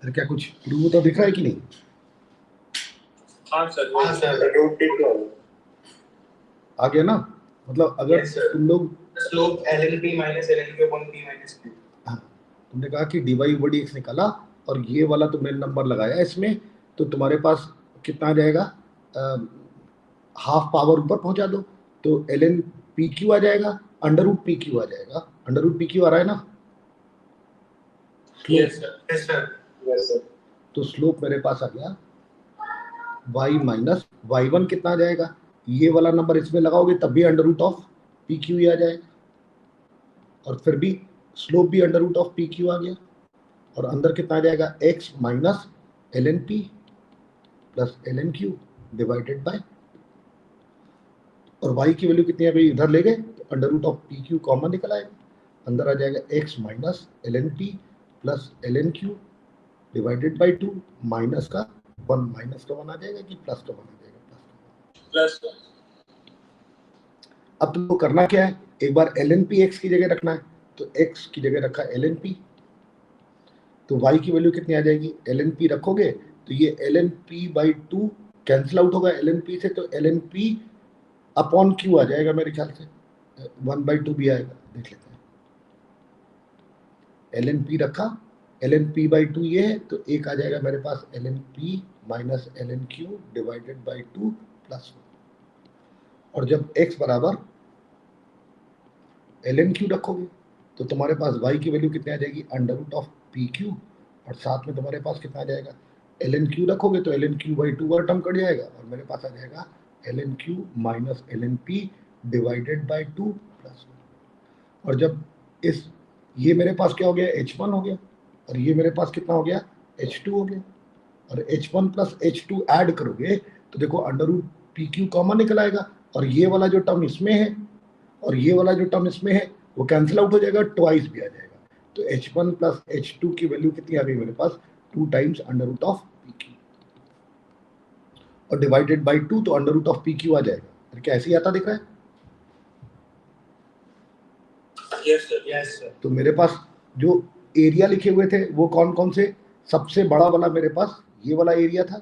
अरे क्या कुछ प्रूव तो दिख रहा है कि नहीं? हाँ सर हाँ सर, आ गया ना? मतलब अगर Yes, sir. तुम लोग slope LNP minus LNQ upon P minus Q. हाँ, तुमने कहा कि dy over dx निकाला और ये वाला तुमने नंबर लगाया इसमें, तो तुम्हारे पास कितना आ जाएगा? हाफ पावर ऊपर पहुंचा दो तो ln pq आ जाएगा, अंडर रूट pq आ जाएगा। अंडर रूट pq आ रहा है ना? Slope yes sir Yes, sir. तो स्लोप मेरे पास आ गया y माइनस y1 कितना आ जाएगा? ये वाला नंबर इसमें लगाओगे तब भी अंडर रूट ऑफ pq ही आ जाएगा, और फिर भी स्लोप भी अंडर रूट ऑफ pq आ गया, और अंदर कितना आ जाएगा? x minus ln p plus ln q divided by, और y की वैल्यू कितनी आ गई? इधर ले गए तो under root of pq common निकल आएगा, अंदर आ जाएगा x minus ln p plus ln q divided by 2, minus का 1 माइनस का 1 आ जाएगा कि प्लस का 1 आ जाएगा? प्लस अब तुमको करना क्या है? एक बार ln p x की जगह रखना है, तो x की जगह रखा ln p, तो y की वैल्यू कितनी आ जाएगी? ln p रखोगे तो ये ln p by 2 cancel out होगा ln p से, तो ln p अपॉन q आ जाएगा मेरे ख्याल से, 1/2 भी आएगा, देख लेते हैं। ln p रखा, ln p बाई 2 ये है, तो एक आ जाएगा मेरे पास ln p minus ln q divided by 2 plus 1, और जब x बराबर ln q रखोगे तो तुम्हारे पास y की वैल्यू कितनी आ जाएगी? Under root of p q, और साथ में तुम्हारे पास कितना आ जाएगा? ln q रखोगे तो ln q बाई 2 वाला टर्म कट जाएगा, और मेरे पास आ जाएगा ln q minus ln p divided by 2 plus 1, और जब इस ये मेरे पास क्या हो गया? h1 हो गया, और ये मेरे पास कितना हो गया? h2 हो गया, और h1 प्लस h2 ऐड करोगे तो देखो under root p q common निकल आएगा, और ये वाला जो टर्म इसमें है और ये वाला जो टर्म इसमें है वो कैंसिल आउट हो जाएगा, ट्वाइस भी आ जाएगा, तो h1 प्लस h2 की वैल्यू कितनी आ गई मेरे पास? 2 times under root of p q, और डिवाइडेड बाई 2 तो under root of p q आ जाएगा। फिर क्या ऐसे ही आता दिख रहा है? Yes sir Yes, sir. तो मेरे पास जो एरिया लिखे हुए थे वो कौन कौन से? सबसे बड़ा वाला मेरे पास ये वाला एरिया था,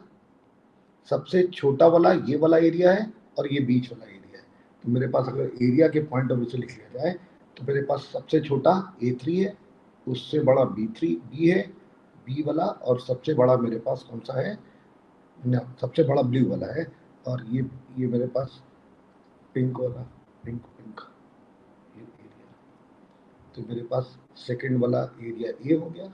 सबसे छोटा वाला ये वाला एरिया है, और ये बीच वाला एरिया है। तो मेरे पास अगर एरिया के पॉइंट ऑफ व्यू से लिख लिया जाए तो मेरे पास सबसे छोटा A3 है, उससे बड़ा B है, बी वाला, और सबसे बड़ा मेरे पास कौन सा है? ना, सबसे बड़ा ब्लू वाला है, और ये मेरे पास पिंक वाला, पिंक ये एरिया, तो मेरे पास सेकंड वाला एरिया ए हो गया,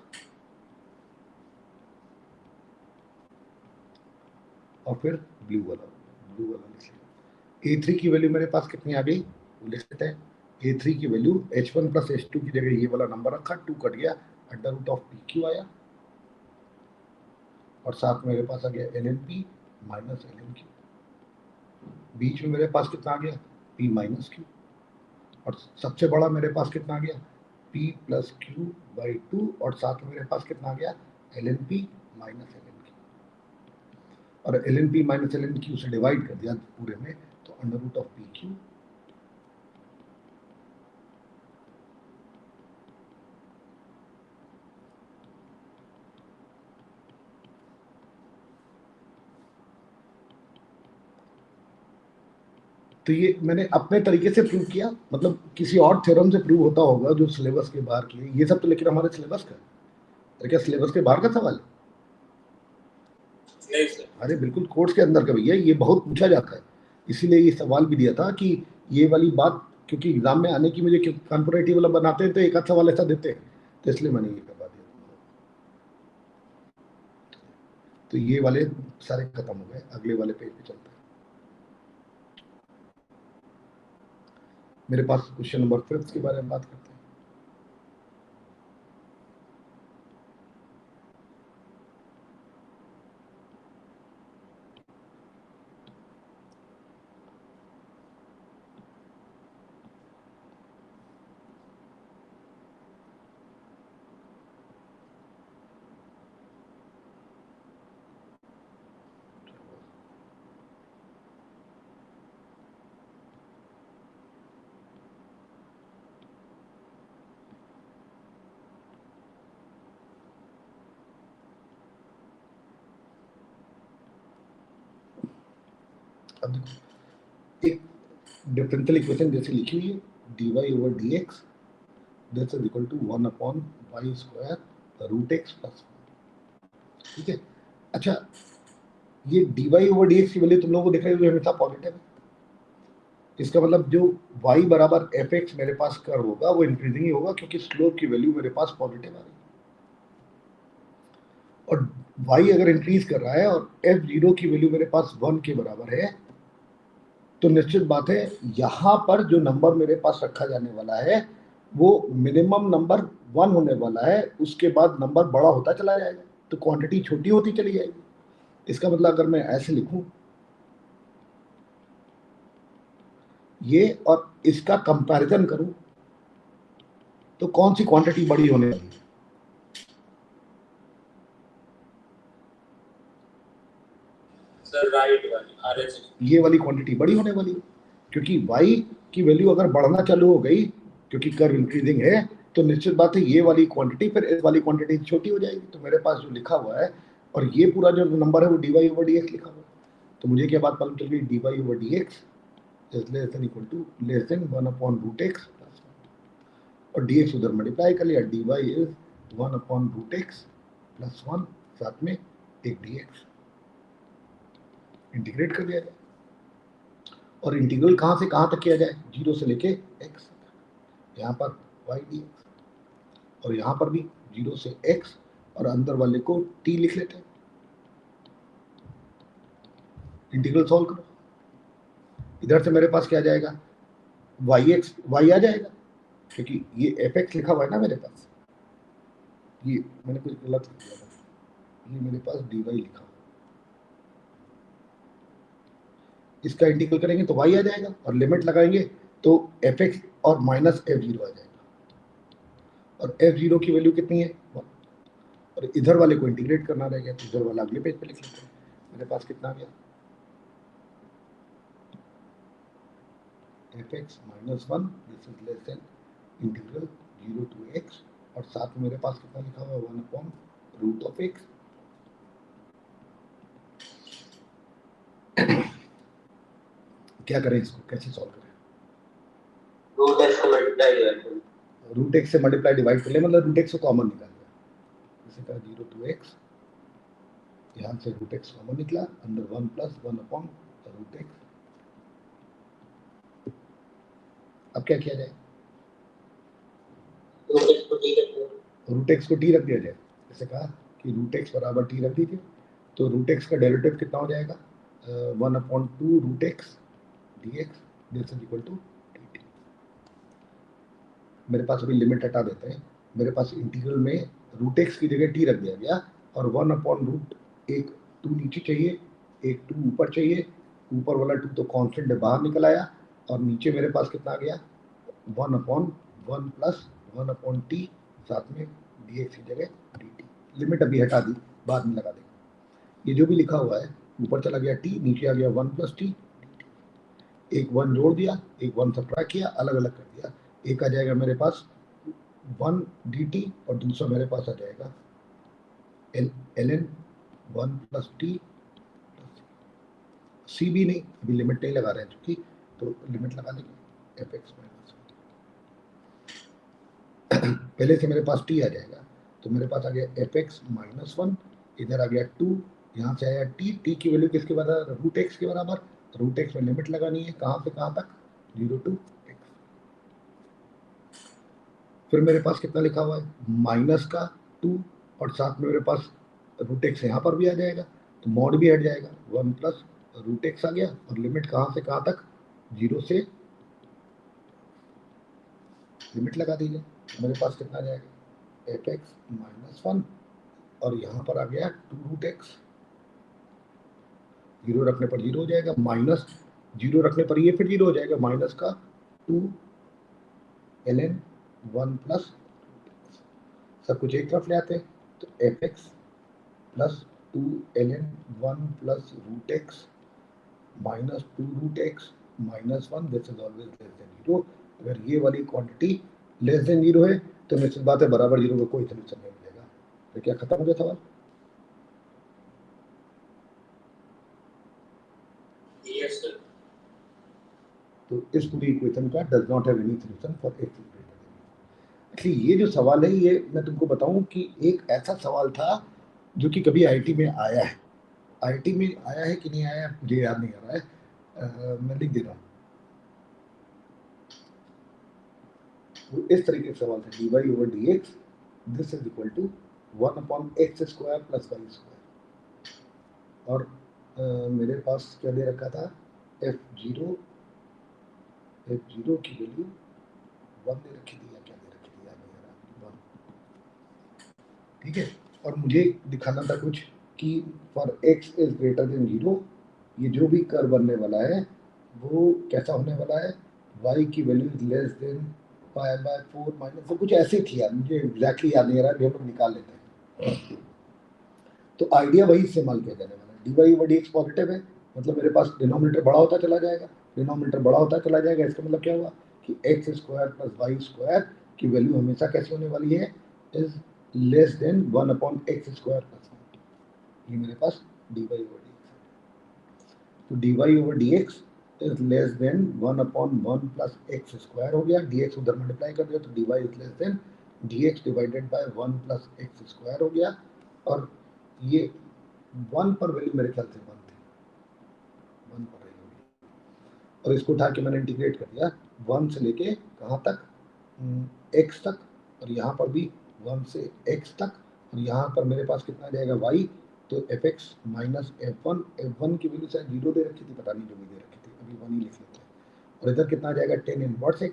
और फिर ब्लू वाला लिख लिया। A3 की वैल्यू मेरे पास कितनी आ गई वो लिख लेते हैं। A3 की वैल्यू h1 प्लस h2 की जगह ये वाला नंबर रखा, 2 कट गया, अंडर रूट ऑफ pq आया, और साथ में मेरे पास आ गया lnp माइनस lnq, बीच में मेरे पास कितना आ गया? p माइनस q, और सबसे बड़ा मेरे पास कितना आ गया? p प्लस q बाई 2, और साथ में मेरे पास कितना आ गया? lnp माइनस lnq, और lnp माइनस lnq से डिवाइड कर दिया पूरे में, तो अंडर रूट ऑफ pq, तो ये मैंने अपने तरीके से प्रूव किया, मतलब किसी और थ्योरम से प्रूव होता होगा जो सिलेबस के बाहर की है, ये सब तो लेकिन हमारे सिलेबस का है। अरे क्या सिलेबस के बाहर का सवाल है? नहीं सर अरे बिल्कुल कोर्स के अंदर का भैया, ये बहुत पूछा जाता है, इसीलिए ये सवाल भी दिया था कि ये वाली बात, क्योंकि एग्जाम में आने की मुझे कंपैरेटिव वाला बनाते हैं तो एक आध सवाल ऐसा देते हैं, तो इसलिए मैंने ये करवा दिया। तो ये वाले सारे खत्म हो गए, अगले वाले पेज पे चलते हैं। मेरे पास क्वेश्चन नंबर 5 के बारे में बात करते हैं। अब देखो एक डिफरेंशियल इक्वेशन जैसे लिखी हुई है dy/dx this is equal to 1/y² root x plus, ठीक है। अच्छा ये dy/dx की वैल्यू तुम लोगों को दिख रही है हमेशा पॉजिटिव है, इसका मतलब जो y बराबर fx मेरे पास कर्व होगा वो इंक्रीजिंग ही होगा क्योंकि स्लोप की वैल्यू मेरे पास पॉजिटिव आ रही है, और y अगर इंक्रीज कर रहा है और f0 की वैल्यू मेरे पास 1 के बराबर है तो निश्चित बात है यहाँ पर जो नंबर मेरे पास रखा जाने वाला है वो मिनिमम नंबर 1 होने वाला है, उसके बाद नंबर बड़ा होता चला जाएगा तो क्वांटिटी छोटी होती चली जाएगी। इसका मतलब अगर मैं ऐसे लिखूं ये और इसका कंपैरिजन करूं तो कौन सी क्वांटिटी बड़ी होने वाली है? सर राइट वाली RHS ये वाली क्वांटिटी बड़ी होने वाली है क्योंकि y की वैल्यू अगर बढ़ना चालू हो गई क्योंकि कर्व इंक्रीजिंग है तो निश्चित बात है ये वाली क्वांटिटी फिर इस वाली क्वांटिटी छोटी हो जाएगी। तो मेरे पास जो लिखा हुआ है और ये पूरा जो नंबर है वो dy/dx लिखा हुआ है, तो मुझे क्या बात मालूम चल गई dy/dx is less than equal to less than 1/√x और dx उधर मल्टीप्लाई कर लिया dy इज 1/√x प्लस 1 साथ में एक dx इंटीग्रेट कर दिया जाए और इंटीग्रल कहाँ से कहाँ तक किया जाए 0 से लेके x, यहाँ पर y dx और यहाँ पर भी 0 से x और अंदर वाले को t लिख लेते हैं। इंटीग्रल सॉल्व करो, इधर से मेरे पास क्या आ जाएगा y आ जाएगा क्योंकि ये fx लिखा हुआ है ना मेरे पास, ये मैंने कुछ गलत लिख दिया था, ये मेरे पास dy लिखा हुआ, इसका इंटीग्रल करेंगे तो y आ जाएगा और लिमिट लगाएंगे तो fx और माइनस f0 आ जाएगा और f0 की वैल्यू कितनी है 1 और इधर वाले को इंटीग्रेट करना रहेगा तो इधर वाला अगले पेज पे लिख लेते हैं। मेरे पास कितना आ गया fx minus 1 this is less then integral 0 to x और साथ में मेरे पास कितना लिखा हुआ है 1/√x। क्या करें इसको कैसे सॉल्व करें रूट एक्स से मल्टीप्लाई डिवाइड कर ले मतलब रूट एक्स को कॉमन निकाल लिया जैसे कहा 0 to x यहाँ से रूट एक्स कॉमन निकला अंदर 1 प्लस 1/√x। अब क्या किया जाए रूट एक्स को टी रख दिया जाए, जैसे कहा कि रूट एक्स बराबर टी रख दीजिए तो रूट एक्स का डेरिवेटिव कितना हो जाएगा 1/2√x dx this is equal to dt। मेरे पास अभी लिमिट हटा देते हैं, मेरे पास इंटीग्रल में रूट एक्स की जगह टी रख दिया गया और 1/√, एक 2 नीचे चाहिए एक 2 ऊपर चाहिए, ऊपर वाला 2 तो कांस्टेंट बाहर निकल आया और नीचे मेरे पास कितना आ गया 1/1 प्लस 1/t साथ में dx की जगह dt। लिमिट अभी हटा दी बाद में लगा देंगे। ये जो भी लिखा हुआ है ऊपर चला गया t नीचे आ गया 1 + t, एक 1 जोड़ दिया एक 1 सब्ट्रैक्ट किया अलग अलग कर दिया, एक आ जाएगा मेरे पास 1 dt और दूसरा मेरे पास आ जाएगा ln 1 + t c भी नहीं अभी लिमिट नहीं लगा रहे हैं क्योंकि तो लिमिट लगा देंगे fx माइनस पहले से मेरे पास t आ जाएगा तो मेरे पास आ गया fx माइनस 1 इधर आ गया 2 यहाँ से आया t की वैल्यू किसके बराबर रूट एक्स के बराबर, रूट एक्स में लिमिट लगानी है कहाँ से कहाँ तक 0 to x। फिर मेरे पास कितना लिखा हुआ है माइनस का 2 और साथ में मेरे पास रूट एक्स यहाँ पर भी आ जाएगा तो मॉड भी हट जाएगा 1 प्लस रूट एक्स आ गया और लिमिट कहाँ से कहाँ तक 0 से लिमिट लगा दीजिए मेरे पास कितना आ जाएगा fx माइनस 1 और यहाँ पर आ गया 2√x, 0 रखने पर 0 हो जाएगा माइनस 0 रखने पर ये फिर 0 हो जाएगा माइनस का 2 ln 1 प्लस सब कुछ एक तरफ ले आते हैं तो fx plus 2 ln 1 plus root x minus 2√x minus 1 this is always less than 0। अगर ये वाली क्वांटिटी लेस देन 0 है तो निश्चित बात है बराबर 0 का कोई सोल्यूशन नहीं मिलेगा। तो क्या खत्म हो गया सवाल? yes sir तो इस पूरी इक्वेशन का does not have any solution for x is greater then. Actually ये जो सवाल है ये मैं तुमको बताऊं कि एक ऐसा सवाल था जो कि कभी आईआईटी में आया है। आईआईटी में आया है कि नहीं आया मुझे याद नहीं आ रहा है, मैं लिख दे रहा हूँ। वो इस तरीके का सवाल था, dy over dx this is equal to 1 upon x square plus y square. और मेरे पास क्या दे रखा था, f0 की वैल्यू 1 दे रखी थी या क्या दे रखी थी याद नहीं आ रहा, 1। ठीक है, और मुझे दिखाना था कुछ कि for x is greater then 0 ये जो भी कर्व बनने वाला है वो कैसा होने वाला है, y की value is less than pi by 4 minus, तो कुछ ऐसी थी यार, मुझे एग्जैक्टली याद नहीं आ रहा है, हम लोग निकाल लेते हैं। तो आइडिया वही इस्तेमाल किया जाने वाला है, dy over dx पॉजिटिव है मतलब मेरे पास डिनोमिनेटर बड़ा होता चला जाएगा, डिनोमिनेटर बड़ा होता चला जाएगा, इसका मतलब क्या हुआ कि x square plus y square की वैल्यू हमेशा कैसी होने वाली है, is less than 1 upon x square plus 1। ये मेरे पास dy over dx है। तो dy over dx is less than 1 upon 1 plus x square हो गया, dx उधर मल्टीप्लाई कर दिया तो dy is less then dx divided by 1 plus x square हो गया। और ये 1 पर वैल्यू मेरे ख्याल से 1 थी, 1 पर वैल्यू होगी। और इसको उठा के मैंने इंटीग्रेट कर दिया 1 से लेके कहाँ तक, x तक, और यहाँ पर भी 1 से x तक, और यहाँ पर मेरे पास कितना आ जाएगा y, तो fx माइनस f1 की वैल्यू शायद 0 दे रखी थी, पता नहीं जो भी दे रखी थी, अभी 1 ही लिख लेते हैं। और इधर कितना आ जाएगा 10 इनवर्स x,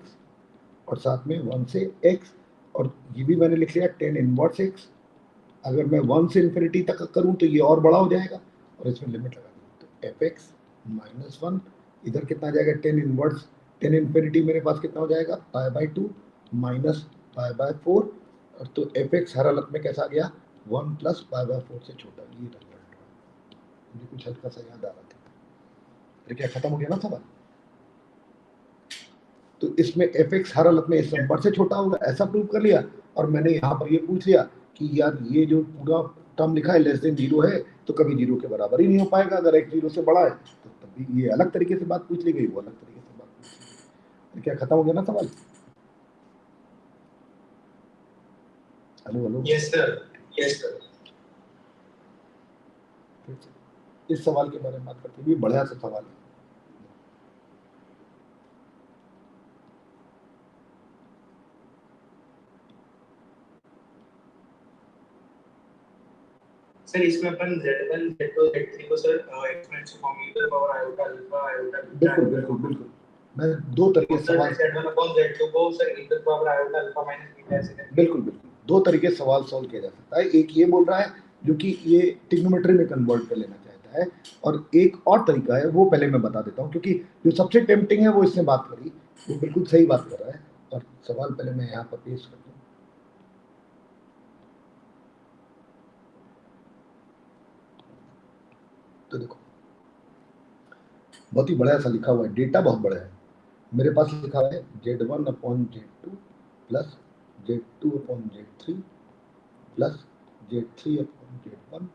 और साथ में 1 से x, और ये भी मैंने लिख लिया 10 इनवर्स x। अगर मैं 1 से इन्फिनिटी तक करूं तो ये और बड़ा हो जाएगा, और इसमें लिमिट लगा दूँ तो fx माइनस 1, इधर कितना आ जाएगा 10 इनवर्स, 10 इन्फिनिटी मेरे पास कितना हो जाएगा pi by 2 minus pi by 4, और तो fx हर हालत में कैसा आ गया 1 प्लस पाई बाय 4 से छोटा। ये रिजल्ट मुझे कुछ हल्का सा याद आ रहा था, फिर क्या खत्म हो गया ना सवाल। तो इसमें fx हर हालत में इस नंबर से छोटा होगा ऐसा प्रूव कर लिया, और मैंने यहाँ पर ये पूछ लिया कि यार ये जो पूरा टर्म लिखा है लेस देन 0 है तो कभी 0 के बराबर ही नहीं हो पाएगा, अगर x 0 से बड़ा है तो तभी ये अलग तरीके से बात पूछ ली गई, वो अलग तरीके से बात पूछ ली गई। तो क्या खत्म हो गया ना सवाल। Hello hello, yes sir, yes sir. इस सवाल के बारे में बात करते हुए बढ़िया सा सवाल है। सर इसमें अपन z1 z2 z3 को sir exponential form e power iota alpha iota बिल्कुल बिल्कुल बिल्कुल, मैं दो तरीके से सवाल, z1 अपॉन z2 को sir e power iota alpha minus beta ऐसे बिल्कुल बिल्कुल दो तरीके से सवाल सॉल्व किया जा सकता है। एक ये बोल रहा है जो कि ये ट्रिग्नोमेट्री में कन्वर्ट कर लेना चाहता है, और एक और तरीका है वो पहले मैं बता देता हूँ, क्योंकि जो सबसे टेम्पटिंग है वो इसने बात करी, वो बिल्कुल सही बात कर रहा है। और सवाल पहले मैं यहाँ पर पेश कर दूँ। तो देखो बहुत ही बड़ा सा लिखा हुआ है, डेटा बहुत बड़ा है। मेरे पास लिखा हुआ है z1 upon z2 plus z2 upon z3 plus z3 upon z1,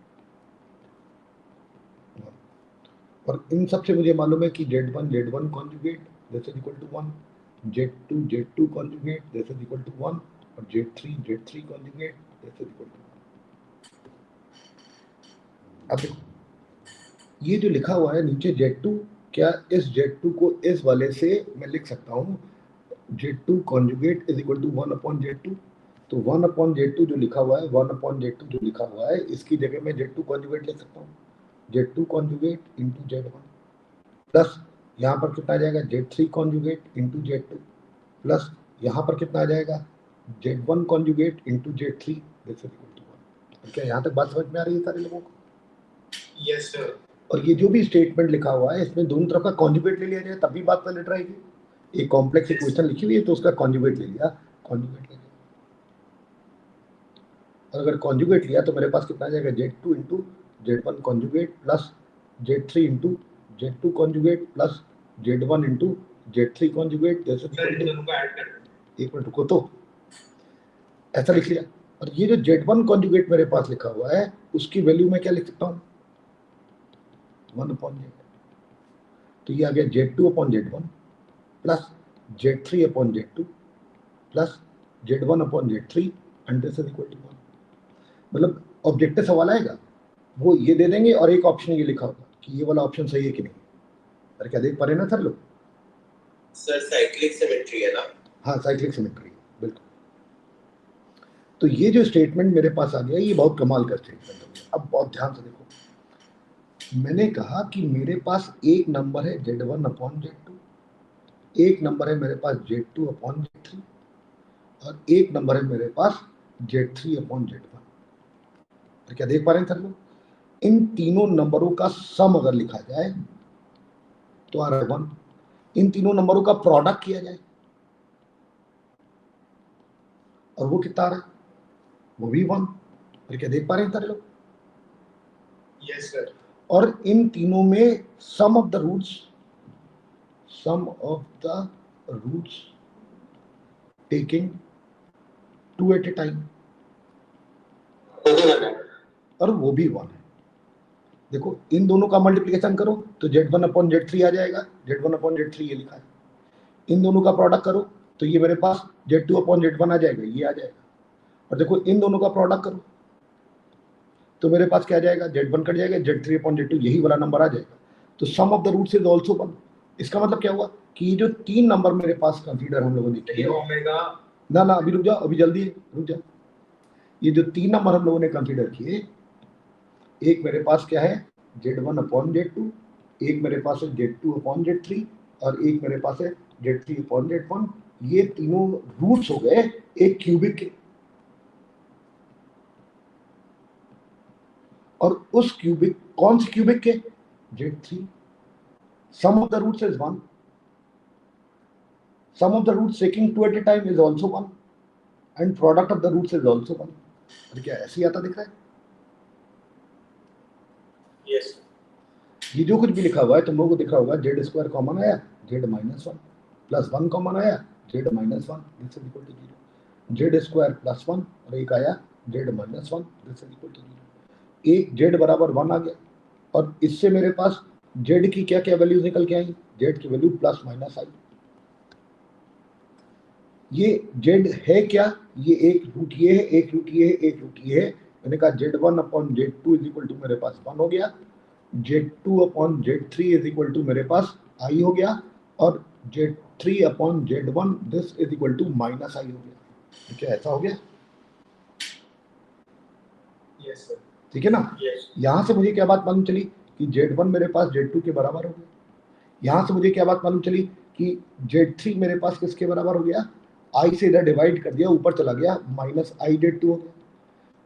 और इन सब से मुझे मालूम है कि z1 conjugate this is equal to 1, z2 conjugate this is equal to 1, और z3 conjugate this is equal to 1। अब देखो ये जो लिखा हुआ है नीचे z2, क्या इस z2 को इस वाले से मैं लिख सकता हूँ z2 conjugate is equal to 1 upon z2, तो 1 अपॉन z2 जो लिखा हुआ है 1 अपॉन z2 जो लिखा हुआ है इसकी जगह मैं z2 कॉन्जुगेट लिख सकता हूँ, z2 conjugate into z1 plus यहाँ पर कितना आ जाएगा z3 conjugate into z2 plus यहाँ पर कितना आ जाएगा z1 conjugate into z3 this is equal to 1। क्या यहाँ तक बात समझ में आ रही है सारे लोगों को? Yes sir. और ये जो भी स्टेटमेंट लिखा हुआ है इसमें दोनों तरफ का कॉन्जुगेट ले लिया जाए तब भी बात वैलिड रहेगी। एक कॉम्प्लेक्स इक्वेशन लिखी हुई है तो उसका कॉन्जुगेट ले लिया, कॉन्जुगेट ले लिया, और अगर कॉन्जुगेट लिया तो मेरे पास कितना आ जाएगा z2 into z1 conjugate plus z3 into z2 conjugate plus z1 into z3 conjugate, जैसे एक मिनट रुको, तो ऐसा लिख लिया। और ये जो z1 कॉन्जुगेट मेरे पास लिखा हुआ है उसकी वैल्यू मैं क्या लिख सकता हूँ 1 अपॉन z, तो ये आ गया z2 upon z1 plus Z3 upon Z2 plus Z1 upon Z3 and this is equal to 1। मतलब ऑब्जेक्टिव सवाल आएगा वो ये दे देंगे और एक ऑप्शन ये लिखा होगा कि ये वाला ऑप्शन सही है कि नहीं। अरे क्या देख पा रहे हैं ना सर लोग? सर साइक्लिक सिमेट्री है ना? हाँ साइक्लिक सिमेट्री बिल्कुल। तो ये जो स्टेटमेंट मेरे पास आ गया ये बहुत कमाल का स्टेटमेंट हो गया। अब बहुत ध्यान से देखो, मैंने कहा कि मेरे पास एक नंबर है Z1 अपॉन Z2, एक नंबर है मेरे पास Z2 अपॉन Z3 और एक नंबर है मेरे पास Z3 अपॉन Z1। तो क्या देख पा रहे हैं सर लोग? इन तीनों नंबरों का सम अगर लिखा जाए तो आ रहा है 1, इन तीनों नंबरों का प्रोडक्ट किया जाए और वो कितना आ रहा है? वो भी 1। फिर क्या देख पा रहे हैं सर लोग? Yes sir. और इन तीनों में sum of the roots taking 2 at a time और वो भी 1 है। देखो इन दोनों का मल्टीप्लिकेशन करो तो Z1 अपॉन Z3 आ जाएगा, Z1 अपॉन Z3 ये लिखा है। इन दोनों का प्रोडक्ट करो तो ये मेरे पास Z2 अपॉन Z1 आ जाएगा, ये आ जाएगा। और देखो इन दोनों का प्रोडक्ट करो तो मेरे पास क्या आ जाएगा? Z1 कट जाएगा, Z3 अपॉन Z2 यही वाला नंबर आ जाएगा। तो sum of the roots is also 1। इसका मतलब क्या हुआ कि ये जो 3 नंबर मेरे पास कंसीडर हम लोगों ने किए, ओमेगा ना अभी रुक जाओ, अभी जल्दी रुक जाओ। ये जो 3 नंबर हम लोगों ने कंसीडर किए, एक मेरे पास क्या है Z1 अपॉन Z2, एक मेरे पास है Z2 अपॉन Z3 और एक मेरे पास है Z3 अपॉन Z1। ये तीनों रूट्स हो गए एक क्यूबिक के, और उस क्यूबिक, कौन से क्यूबिक के? Z3। Sum of the roots is 1, sum of the roots taking 2 at a time is also 1 and product of the roots is also 1। तो क्या ऐसे ही आता दिख रहा है? यस। ये जो कुछ भी लिखा हुआ है तुम लोगों को दिख रहा होगा, Z² कॉमन आया, Z-1 प्लस 1 कॉमन आया, Z-1 this is equal to 0। Z² plus 1 और एक आया Z-1 this is equal to 0। एक Z बराबर 1 आ गया और इससे मेरे पास Z की क्या क्या वैल्यूज निकल के आई? Z की वैल्यू प्लस माइनस आई। ये Z है क्या? ये एक रूट ये है, एक रूट ये है, एक रूट ये है। मैंने कहा Z1 upon Z2 is equal to मेरे पास 1 हो गया, Z2 upon Z3 is equal to मेरे पास I हो गया और Z3 upon Z1 this is equal to minus I हो गया। क्या ऐसा हो गया? Yes sir. ठीक है ना? यस। यहाँ से मुझे क्या बात मालूम चली कि Z1 मेरे पास Z2 के बराबर हो गया। यहाँ से मुझे क्या बात मालूम चली कि Z3 मेरे पास किसके बराबर हो गया? I से इधर डिवाइड कर दिया, ऊपर चला गया, माइनस I Z2 हो गया।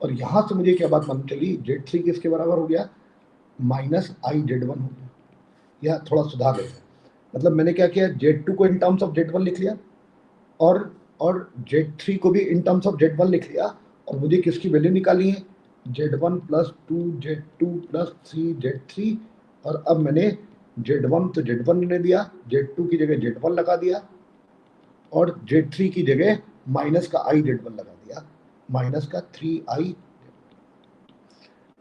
और यहाँ से मुझे क्या बात मालूम चली? Z3 किसके बराबर हो गया? माइनस I Z1 हो गया। यह थोड़ा सुधार है, मतलब मैंने क्या किया, Z2 को इन टर्म्स ऑफ Z1 लिख लिया और Z3 को भी इन टर्म्स ऑफ Z1 लिख लिया और मुझे किसकी वैल्यू निकाली है? Z1 plus 2 Z2 plus 3 Z3। और अब मैंने Z1 तो Z1 ने दिया, Z2 की जगह Z1 लगा दिया और Z3 की जगह माइनस का I Z1 लगा दिया, माइनस का 3I।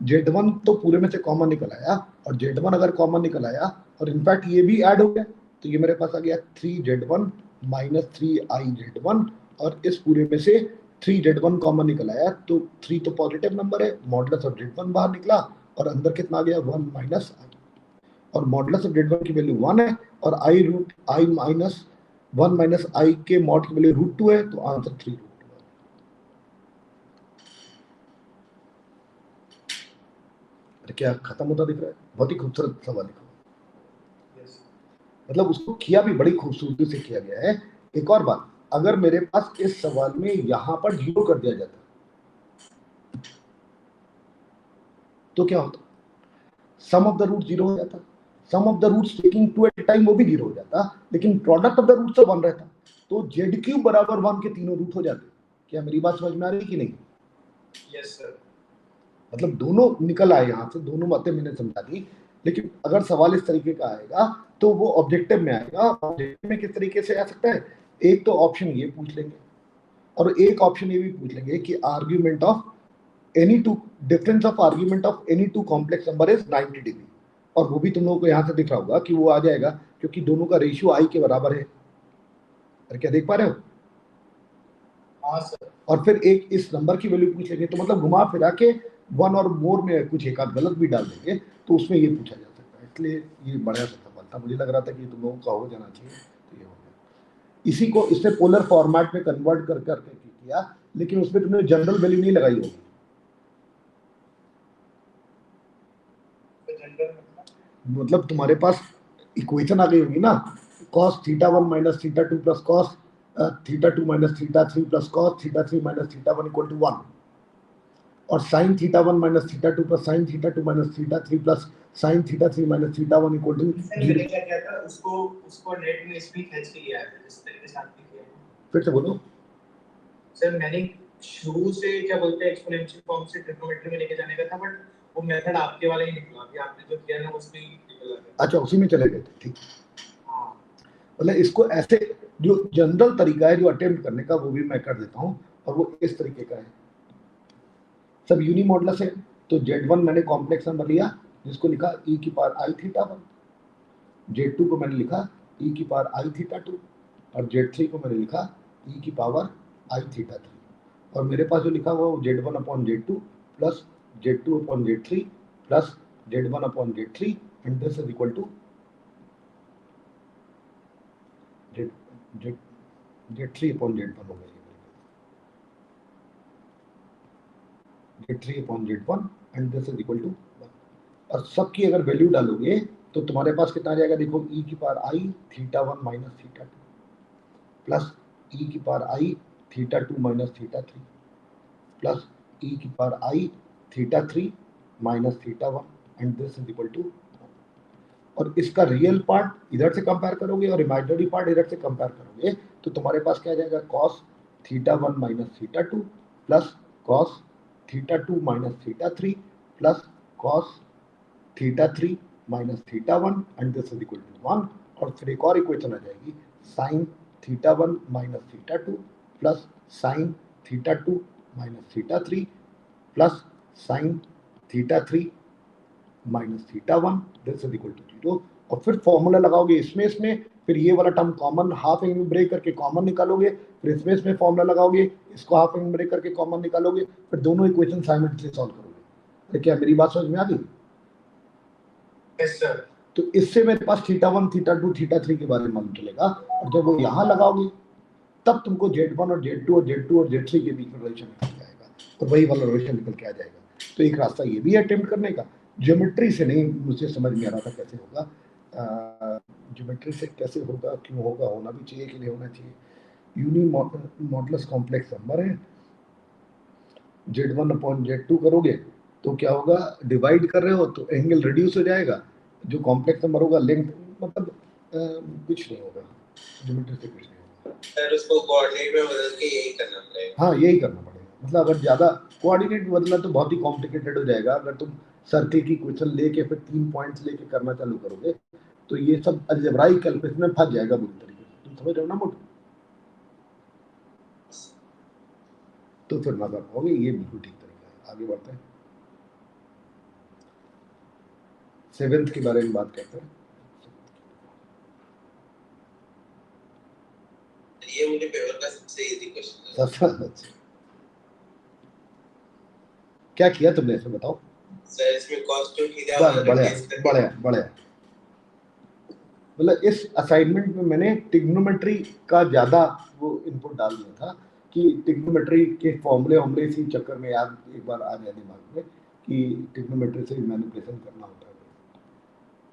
Z1 तो पूरे में से कॉमन निकल आया और Z1 अगर कॉमन निकल आया और इनफैक्ट ये भी ऐड हो गया तो ये मेरे पास आ गया 3Z1 माइनस 3I Z1 और इस पूरे में से 3Z1 कॉमन निकल आया तो 3 तो पॉजिटिव नंबर है, मॉडुलस ऑफ Z1 बाहर निकला और अंदर कितना आ गया? 1 माइनस I। और मॉडुलस ऑफ Z1 की वैल्यू 1 है और I माइनस 1 माइनस I के मॉड की वैल्यू √2 है, तो आंसर 3 √2। क्या खत्म होता दिख रहा है? बहुत ही खूबसूरत सवाल लिखा, मतलब उसको किया भी बड़ी खूबसूरती से किया गया है। एक और बात, अगर मेरे पास इस सवाल में यहां पर 0 कर दिया जाता तो क्या होता? सम ऑफ द रूट 0 हो जाता, sum of the roots taking 2 at a time वो भी 0 हो जाता, लेकिन प्रोडक्ट ऑफ द रूट से 1 रहता तो Z³ बराबर 1 के तीनों रूट हो जाते। क्या मेरी बात समझ में आ रही है कि नहीं? Yes sir. मतलब दोनों निकल आए यहाँ से, दोनों बातें मैंने समझा दी। लेकिन अगर सवाल इस तरीके का आएगा तो वो ऑब्जेक्टिव में आएगा। ऑब्जेक्टिव में किस तरीके से आ सकता है? एक तो ऑप्शन ये पूछ लेंगे और एक ऑप्शन ये भी पूछ लेंगे कि argument of any two, difference of argument of any two complex number is 90 degree. और वो भी तुम लोगों को यहाँ से दिख रहा होगा कि वो आ जाएगा क्योंकि दोनों का रेशियो I के बराबर है। अरे क्या देख पा रहे हो? हाँ सर। और फिर एक इस नंबर की वैल्यू पूछ लेंगे, तो मतलब घुमा फिरा के 1 और मोर में कुछ एक आध गलत भी डाल देंगे तो उसमें ये पूछा जा सकता है। इसलिए ये बड़ा सा सवाल था, मुझे लग रहा था कि तुम लोगों का हो जाना चाहिए, तो ये हो गया। इसी को इसने पोलर फॉर्मेट में कन्वर्ट कर करके किया, लेकिन उसमें तुमने जनरल वैल्यू नहीं लगाई होगी। मतलब तुम्हारे पास इक्वेशन आ गई होगी ना, cos θ1 minus θ2 plus cos θ2 minus θ3 plus cos θ3 minus θ1 equal to 1, और sin θ1 minus θ2 plus sin θ2 minus θ3 plus sin θ3 minus θ1 equal to sir मैंने क्या किया था, उसको नेट में स्पीड खींच के लिया है, जिस तरीके से आपने किया है। फिर से बोलो सर मैंने शुरू से क्या बोलते हैं एक्सपोनेंशियल फॉर्म से ट्रिग्नोमेट्री में लेके जाने का था, बट वो मेथड आपके वाला ही निकला, अभी आपने जो किया ना उसमें ही निकला है। अच्छा उसी में चले गए थे, ठीक। हाँ मतलब इसको ऐसे जो जनरल तरीका है जो अटेम्प्ट करने का वो भी मैं कर देता हूँ, और वो इस तरीके का है। सब यूनी मॉडुलस है, तो Z1 मैंने कॉम्प्लेक्स नंबर लिया जिसको लिखा e की पावर i θ1, Z2 को मैंने लिखा e की पावर i θ2, और Z3 को मैंने लिखा e की पावर i θ3, और मेरे पास जो लिखा हुआ वो Z1 upon Z2 plus Z2 upon Z3 plus Z1 upon Z3 and this is equal to Z3 upon Z1 हो गया, Z3 upon Z1 and this is equal to 1। और सबकी अगर वैल्यू डालोगे तो तुम्हारे पास कितना आ जाएगा, देखो e की power i θ1 minus θ2 plus e की power i θ2 minus θ3 plus e की power i θ3 minus θ1 and this is equal to. और इसका रियल पार्ट इधर से कंपेयर करोगे और इमेजिनरी पार्ट इधर से कंपेयर करोगे तो तुम्हारे पास क्या आ जाएगा, cos θ1 minus θ2 plus cos θ2 minus θ3 plus cos θ3 minus θ1 and this is equal to 1। और फिर एक और इक्वेशन आ जाएगी sin θ1 minus θ2 plus sin θ2 minus θ3 plus sin θ3 minus θ1 this is equal to 0। और फिर फॉर्मूला लगाओगे इसमें फिर ये वाला term common half angle break करके कॉमन निकालोगे, फिर इसमें फॉर्मूला लगाओगे, इसको हाफ एंगल ब्रेक करके कॉमन निकालोगे, फिर दोनों इक्वेशन साइमल्टेनियसली सॉल्व करोगे। तो क्या मेरी बात समझ में आ गई? Yes sir. तो इससे मेरे पास θ1 θ2 θ3 के बारे में मालूम चलेगा, और जब वो यहाँ लगाओगे तब तुमको Z1 और Z2 और Z2 और Z3 के बीच में रिलेशन निकल जाएगा, और वही वाला रिलेशन निकल के आ जाएगा। तो एक रास्ता ये भी अटेम्प्ट करने का, ज्योमेट्री से नहीं मुझे समझ में आ रहा था कैसे होगा, ज्योमेट्री से कैसे होगा, क्यों होगा, होना भी चाहिए कि नहीं होना चाहिए। यूनी मॉडुलस कॉम्प्लेक्स नंबर है, Z1 अपॉन Z2 करोगे तो क्या होगा, डिवाइड कर रहे हो तो एंगल रिड्यूस हो जाएगा, जो कॉम्प्लेक्स नंबर होगा लेंथ मतलब कुछ नहीं होगा, ज्योमेट्री से कुछ नहीं होगा। सर उसको कोऑर्डिनेट में बदल के यही करना पड़ेगा। हाँ यही करना पड़ेगा, मतलब अगर ज़्यादा कोऑर्डिनेट बदला तो बहुत ही कॉम्प्लिकेटेड हो जाएगा। अगर तुम सर्किल की क्वेश्चन लेके फिर 3 पॉइंट्स लेके करना चालू करोगे तो ये सब अलजेब्राइक कैलकुलस में फंस जाएगा बुरी तरीके से, तुम समझ रहे हो ना मोटू? तो फिर ना कर पाओगे, ये बिल्कुल ठीक तरीका है। आगे बढ़ते हैं, 7th के बारे में बात करते हैं। ये मुझे पेपर का सबसे इजी क्वेश्चन है। क्या किया तुमने इसमें बताओ? सर इसमें cos 2 थीटा बढ़िया। मतलब इस असाइनमेंट में मैंने ट्रिग्नोमेट्री का ज़्यादा वो इनपुट डाल दिया था कि ट्रिग्नोमेट्री के फॉर्मूले इसी चक्कर में याद एक बार आ जाए दिमाग में कि ट्रिग्नोमेट्री से मैनिपुलेशन करना होता है।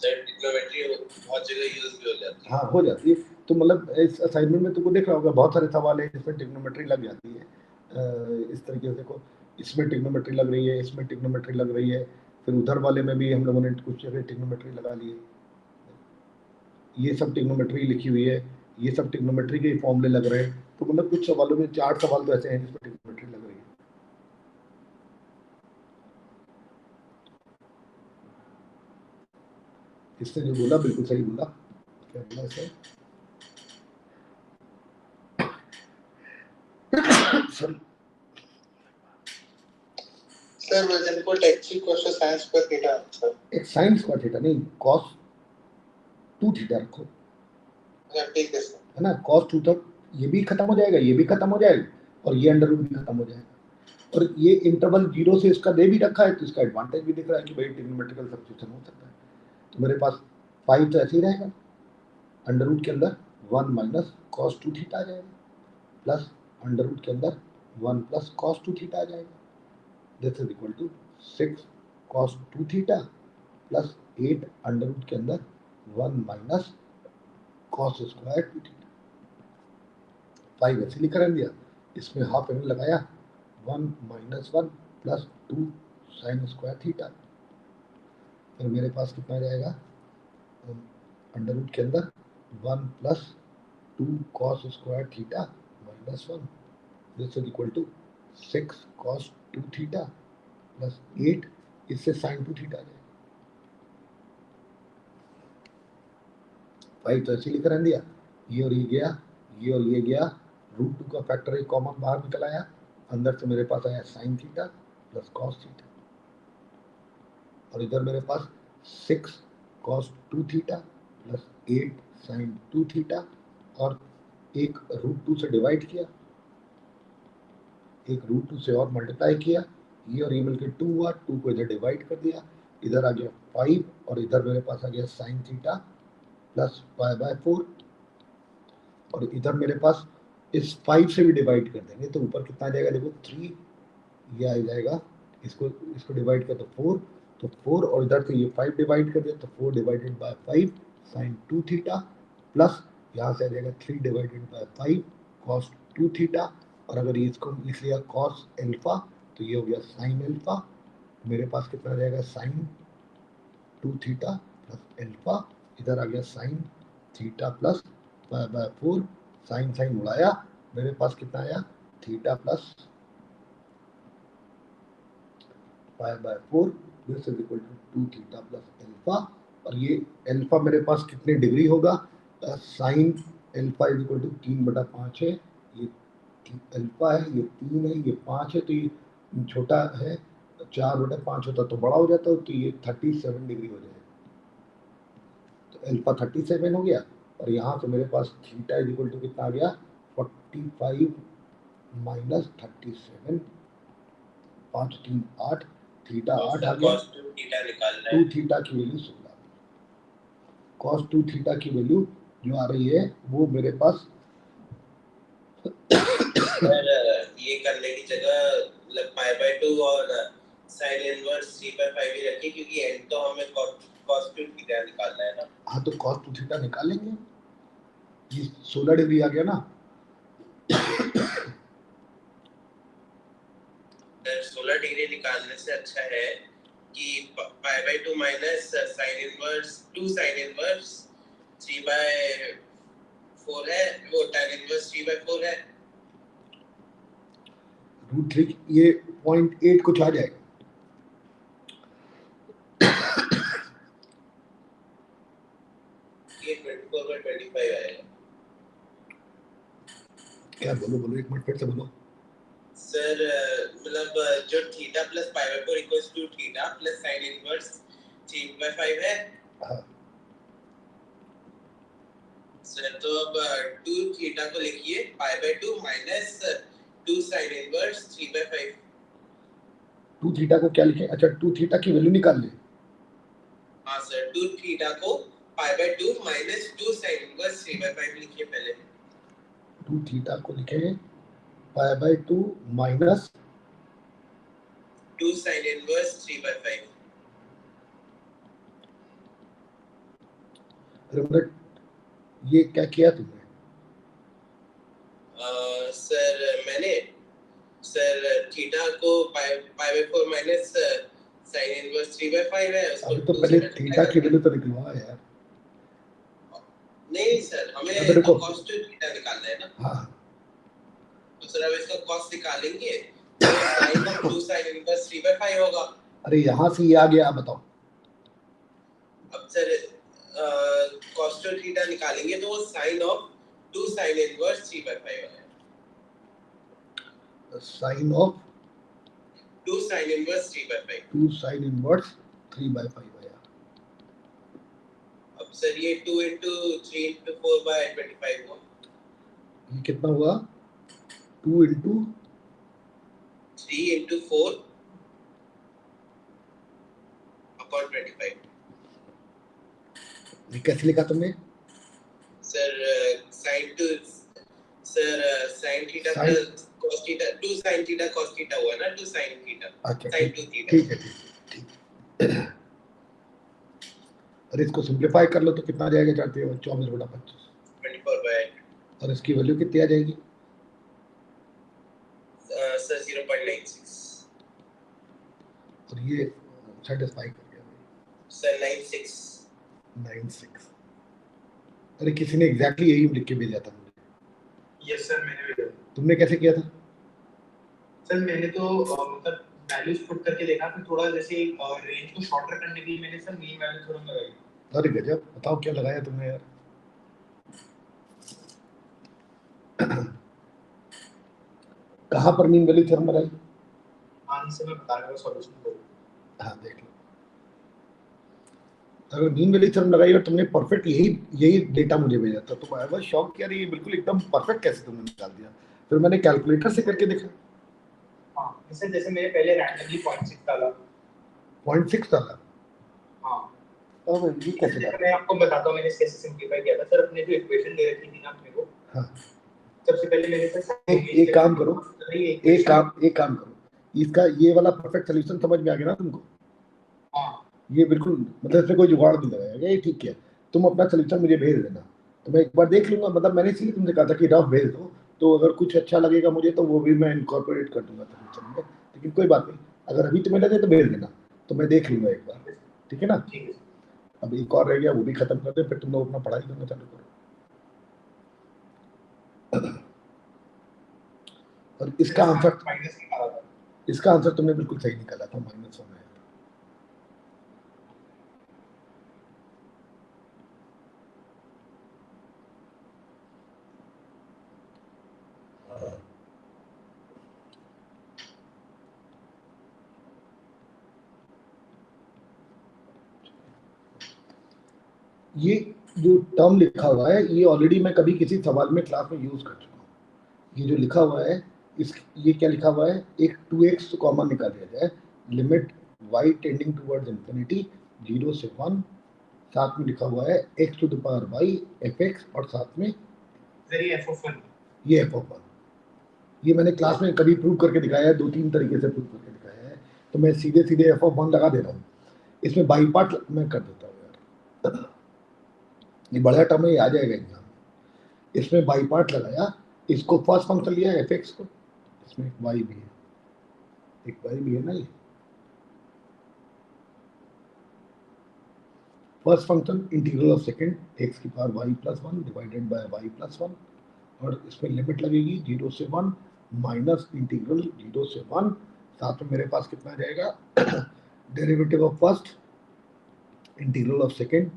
सर ट्रिग्नोमेट्री बहुत जगह यूज भी हो जाती है। हाँ हो जाती है, तो मतलब इस असाइनमेंट में तुमको देख रहा होगा बहुत सारे सवाल है जिसमें ट्रिग्नोमेट्री लग जाती है। इस तरीके से देखो, इसमें ट्रिग्नोमेट्री लग रही है, इसमें ट्रिग्नोमेट्री लग रही है, फिर उधर वाले में भी हम लोगों ने कुछ जगह ट्रिग्नोमेट्री लगा ली है। ये सब ट्रिग्नोमेट्री लिखी हुई है, ये सब ट्रिग्नोमेट्री के फॉर्मूले लग रहे हैं। तो मतलब कुछ सवालों में 4 सवाल तो ऐसे हैं जिसमें ट्रिग्नोमेट्री लग रही है। इसने जो बोला बिल्कुल सही बोला। क्या बोला इसे? सर वजन को टेक्सी क्वेश्चन साइंस पर थीटा आंसर। एक साइंस का थीटा नहीं, cos 2 थीटा रखो, ठीक है सर, है ना, cos 2 तक ये भी खत्म हो जाएगा, ये भी खत्म हो जाएगा, और ये अंडर रूट भी खत्म हो जाएगा। और ये इंटरवल 0 से इसका दे भी रखा है, तो इसका एडवांटेज भी दिख रहा है कि भाई ट्रिग्नोमेट्रिकल सब्स्टिट्यूशन हो सकता है। तो मेरे पास 5 तो ऐसे ही रहेगा, अंडर रूट के अंदर 1 माइनस कॉस 2 थीटा आ जाएगा, प्लस अंडर रूट के अंदर 1 प्लस कॉस 2 थीटा आ जाएगा। This is equal to 6 cos 2 theta plus 8 under root के अंदर 1 माइनस कॉस स्क्वायर 2 थीटा। 5 ऐसे लिखा रह दिया, इसमें हाफ एम लगाया, 1 minus 1 plus 2 sine square theta. फिर मेरे पास कितना जाएगा, अंडर रूट के अंदर 1 plus 2 cos square theta minus 1, this is equal to 6 cos 2 theta plus 8, इससे साइन 2 थीटा आ जाएगा। 5 तो ऐसे लिखा रह दिया, ये और ये गया, ये और ये गया, रूट 2 का फैक्टर एक कॉमन बाहर निकल आया, अंदर से मेरे पास आया sine theta plus cos theta, और इधर मेरे पास 6 cos 2 theta plus 8 sine 2 theta, और एक रूट 2 से डिवाइड किया, एक रूट 2 से और मल्टीप्लाई किया, ये और ये मिलकर 2 हुआ, 2 को इधर डिवाइड कर दिया, इधर आ गया 5, और इधर मेरे पास आ गया साइन थीटा प्लस π/4, और इधर मेरे पास इस 5 से भी डिवाइड कर देंगे तो ऊपर कितना आ जाएगा, देखो 3, ये आ जाएगा, इसको डिवाइड कर तो 4, तो 4, और इधर से ये 5 डिवाइड कर दिया तो 4 divided by 5 sine 2 theta, plus यहाँ से आ जाएगा 3 डिवाइडेड बाय 5 कॉस 2 थीटा, और अगर इसको लिख लिया कॉस एल्फा तो ये हो गया साइन एल्फा। मेरे पास कितना आ जाएगा, साइन 2 थीटा प्लस एल्फा, इधर आ गया sine theta plus π/4, sine sine उड़ाया, मेरे पास कितना आया, theta plus π/4, this is equal to 2 theta plus alpha, और ये एल्फा मेरे पास कितने डिग्री होगा, sine alpha is equal to 3/5 है, ये एल्फा है, ये 3 है, ये 5 है, तो ये छोटा है, 4/5 होता तो बड़ा हो जाता, तो ये 37 डिग्री हो जाएगा, तो एल्फा 37 हो गया, और यहाँ से मेरे पास थीटा इज इक्वल टू कितना आ गया, 45 माइनस 37, 5 3 8, थीटा 8 आ गया, cos 2 थीटा निकालना 2 है। थीटा की वैल्यू 16, कॉस 2 थीटा की वैल्यू जो आ रही है वो मेरे पास सर ये करने की जगह मतलब π/2 और sin इनवर्स 3/5 ही रखिए, क्योंकि एंड तो हमें cos 2 थीटा निकालना है ना। हाँ, तो कॉस 2 थीटा निकालेंगे, ये 16 डिग्री आ गया ना, सर 16 डिग्री निकालने से अच्छा है कि π/2 minus sin inverse 2 sin inverse 3/4 है, वो tan इनवर्स 3/4 है। √3 ये 0.8 कुछ आ जाएगा, ये 24/25 आएगा। क्या बोलो बोलो, एक मिनट फिर से बोलो। सर मतलब जो theta plus π/4 equals to theta plus sin inverse 3/5 है। हाँ, सर तो अब 2 थीटा को लिखिए π/2 माइनस 2 sin इनवर्स 3/5। 2 थीटा को क्या लिखें, अच्छा 2 थीटा की वैल्यू निकाल ले, हाँ सर 2 थीटा को π/2 माइनस 2 sin इनवर्स 3/5 लिखिए पहले। 2 थीटा को लिखें π/2 माइनस 2 sin इनवर्स 3/5। अरे ये क्या किया तुमने, सर मैंने सर थीटा को π/4 माइनस sin इनवर्स 3/5 है, उसको अभी तो 2 पहले से मल्टीप्लाई थीटा की करना। वैल्यू तो निकलवा यार। नहीं सर, अबे हमें देखो, cos 2 थीटा निकालना है ना। हाँ तो सर अब इसका cos निकालेंगे तो sin of 2 sin इनवर्स 3/5 होगा। अरे यहाँ से ये आ गया, आप बताओ, अब सर cos 2 थीटा निकालेंगे तो वो sin of 2 sin इनवर्स 3/5 आएगा। Sine of 2 sin inverse 3/5। 2 sine inverse 3/5 आया, अब सर ये 2 into 3 into 4/25 हुआ। ये कितना हुआ 2 इंटू 3 into 4 upon 25. ये कैसे लिखा तुमने? Sir, sin theta Sin- plus cos theta, 2 sin theta cos theta हुआ ना, 2 sin theta, अच्छा sin ठीक 2 theta. ठीक है ठीक। और इसको सिंप्लीफाई कर लो तो कितना आ जाएगा जानते हो? 24/25। 24/8. और इसकी वैल्यू कितनी आ जाएगी? Sir, 0.96. और ये सेटिस्फाई कर गया Sir, 96. 96। अरे किसी ने एग्जैक्टली यही लिख के भेजा था मुझे। यस सर, मैंने भी किया। तुमने कैसे किया था? सर मैंने तो मतलब वैल्यूज पुट करके देखा, फिर थोड़ा जैसे रेंज को शॉर्टर करने के लिए मैंने सर मीन वैल्यू थोड़ा लगाई। अरे गजब, बताओ क्या लगाया तुमने यार। कहाँ पर मीन वैल्यू थ्योरम लगाई? आंसर मैं बता रहा हूँ सॉल्यूशन को। हाँ देख लो, अगर मीन वैल्यू थ्योरम लगाई और तुमने परफेक्ट यही डेटा मुझे भेजा था तो मैं शॉक किया, ये बिल्कुल एकदम परफेक्ट कैसे तुमने निकाल दिया। फिर मैंने कैलकुलेटर से करके देखा, हाँ सर, जैसे मैंने पहले रैंडमली 0.6 डाला। 0.6 डाला। हाँ अब ये कैसे जैसे डाला? मैं आपको बताता हूँ मैंने कैसे सिंपलीफाई किया था सर। अपने जो इक्वेशन दे रखी थी ना अपने को, हाँ सबसे पहले मैंने सर एक काम करो, एक काम करो, इसका ये वाला परफेक्ट सोल्यूशन समझ में आ गया ना तुमको? हाँ ये बिल्कुल मतलब इसमें कोई जुगाड़ नहीं लगाया गया, ये ठीक है। तुम अपना सोल्यूशन मुझे भेज देना तो मैं एक बार देख लूंगा। मतलब मैंने इसीलिए तुमसे कहा था कि रफ भेज दो, तो अगर कुछ अच्छा लगेगा मुझे तो वो भी मैं इनकॉर्पोरेट कर दूंगा सोल्यूशन में। लेकिन कोई बात नहीं, अगर अभी तुम्हें लगे तो भेज देना, तो मैं देख लूंगा एक बार, ठीक है ना? ठीक है। अब एक और रह गया, वो भी खत्म कर दे, फिर तुम लोग अपना पढ़ाई करना चालू करो। और इसका आंसर माइनस निकाला था। इसका आंसर तुमने बिल्कुल सही निकाला था, -1 है। ये जो टर्म लिखा हुआ है ये ऑलरेडी मैं कभी किसी सवाल में क्लास में यूज कर चुका हूँ। ये जो लिखा हुआ है ये क्या लिखा हुआ है, एक 2x कॉमन निकाल दिया जाए, limit y tending towards infinity 0 से 1, साथ में लिखा हुआ है x to the power y fx, और साथ में वेरी f(1), ये f(1). ये मैंने क्लास में कभी प्रूव करके दिखाया है, 2-3 तरीके से प्रूव करके दिखाया है, तो मैं सीधे f(1) लगा दे रहा हूँ। इसमें बाई पार्ट मैं कर देता हूँ यार, ये बड़ा टर्म है, ये आ जाएगा एग्जाम में। इसमें बाई पार्ट लगाया, इसको फर्स्ट फंक्शन लिया fx को, इसमें एक y भी है, एक y भी है ना। ये first function integral of second x की power y plus 1 divided by y plus 1, और इसमें लिमिट लगेगी 0 से 1 माइनस इंटीग्रल 0 से 1, साथ में मेरे पास कितना आ जाएगा derivative of first integral of second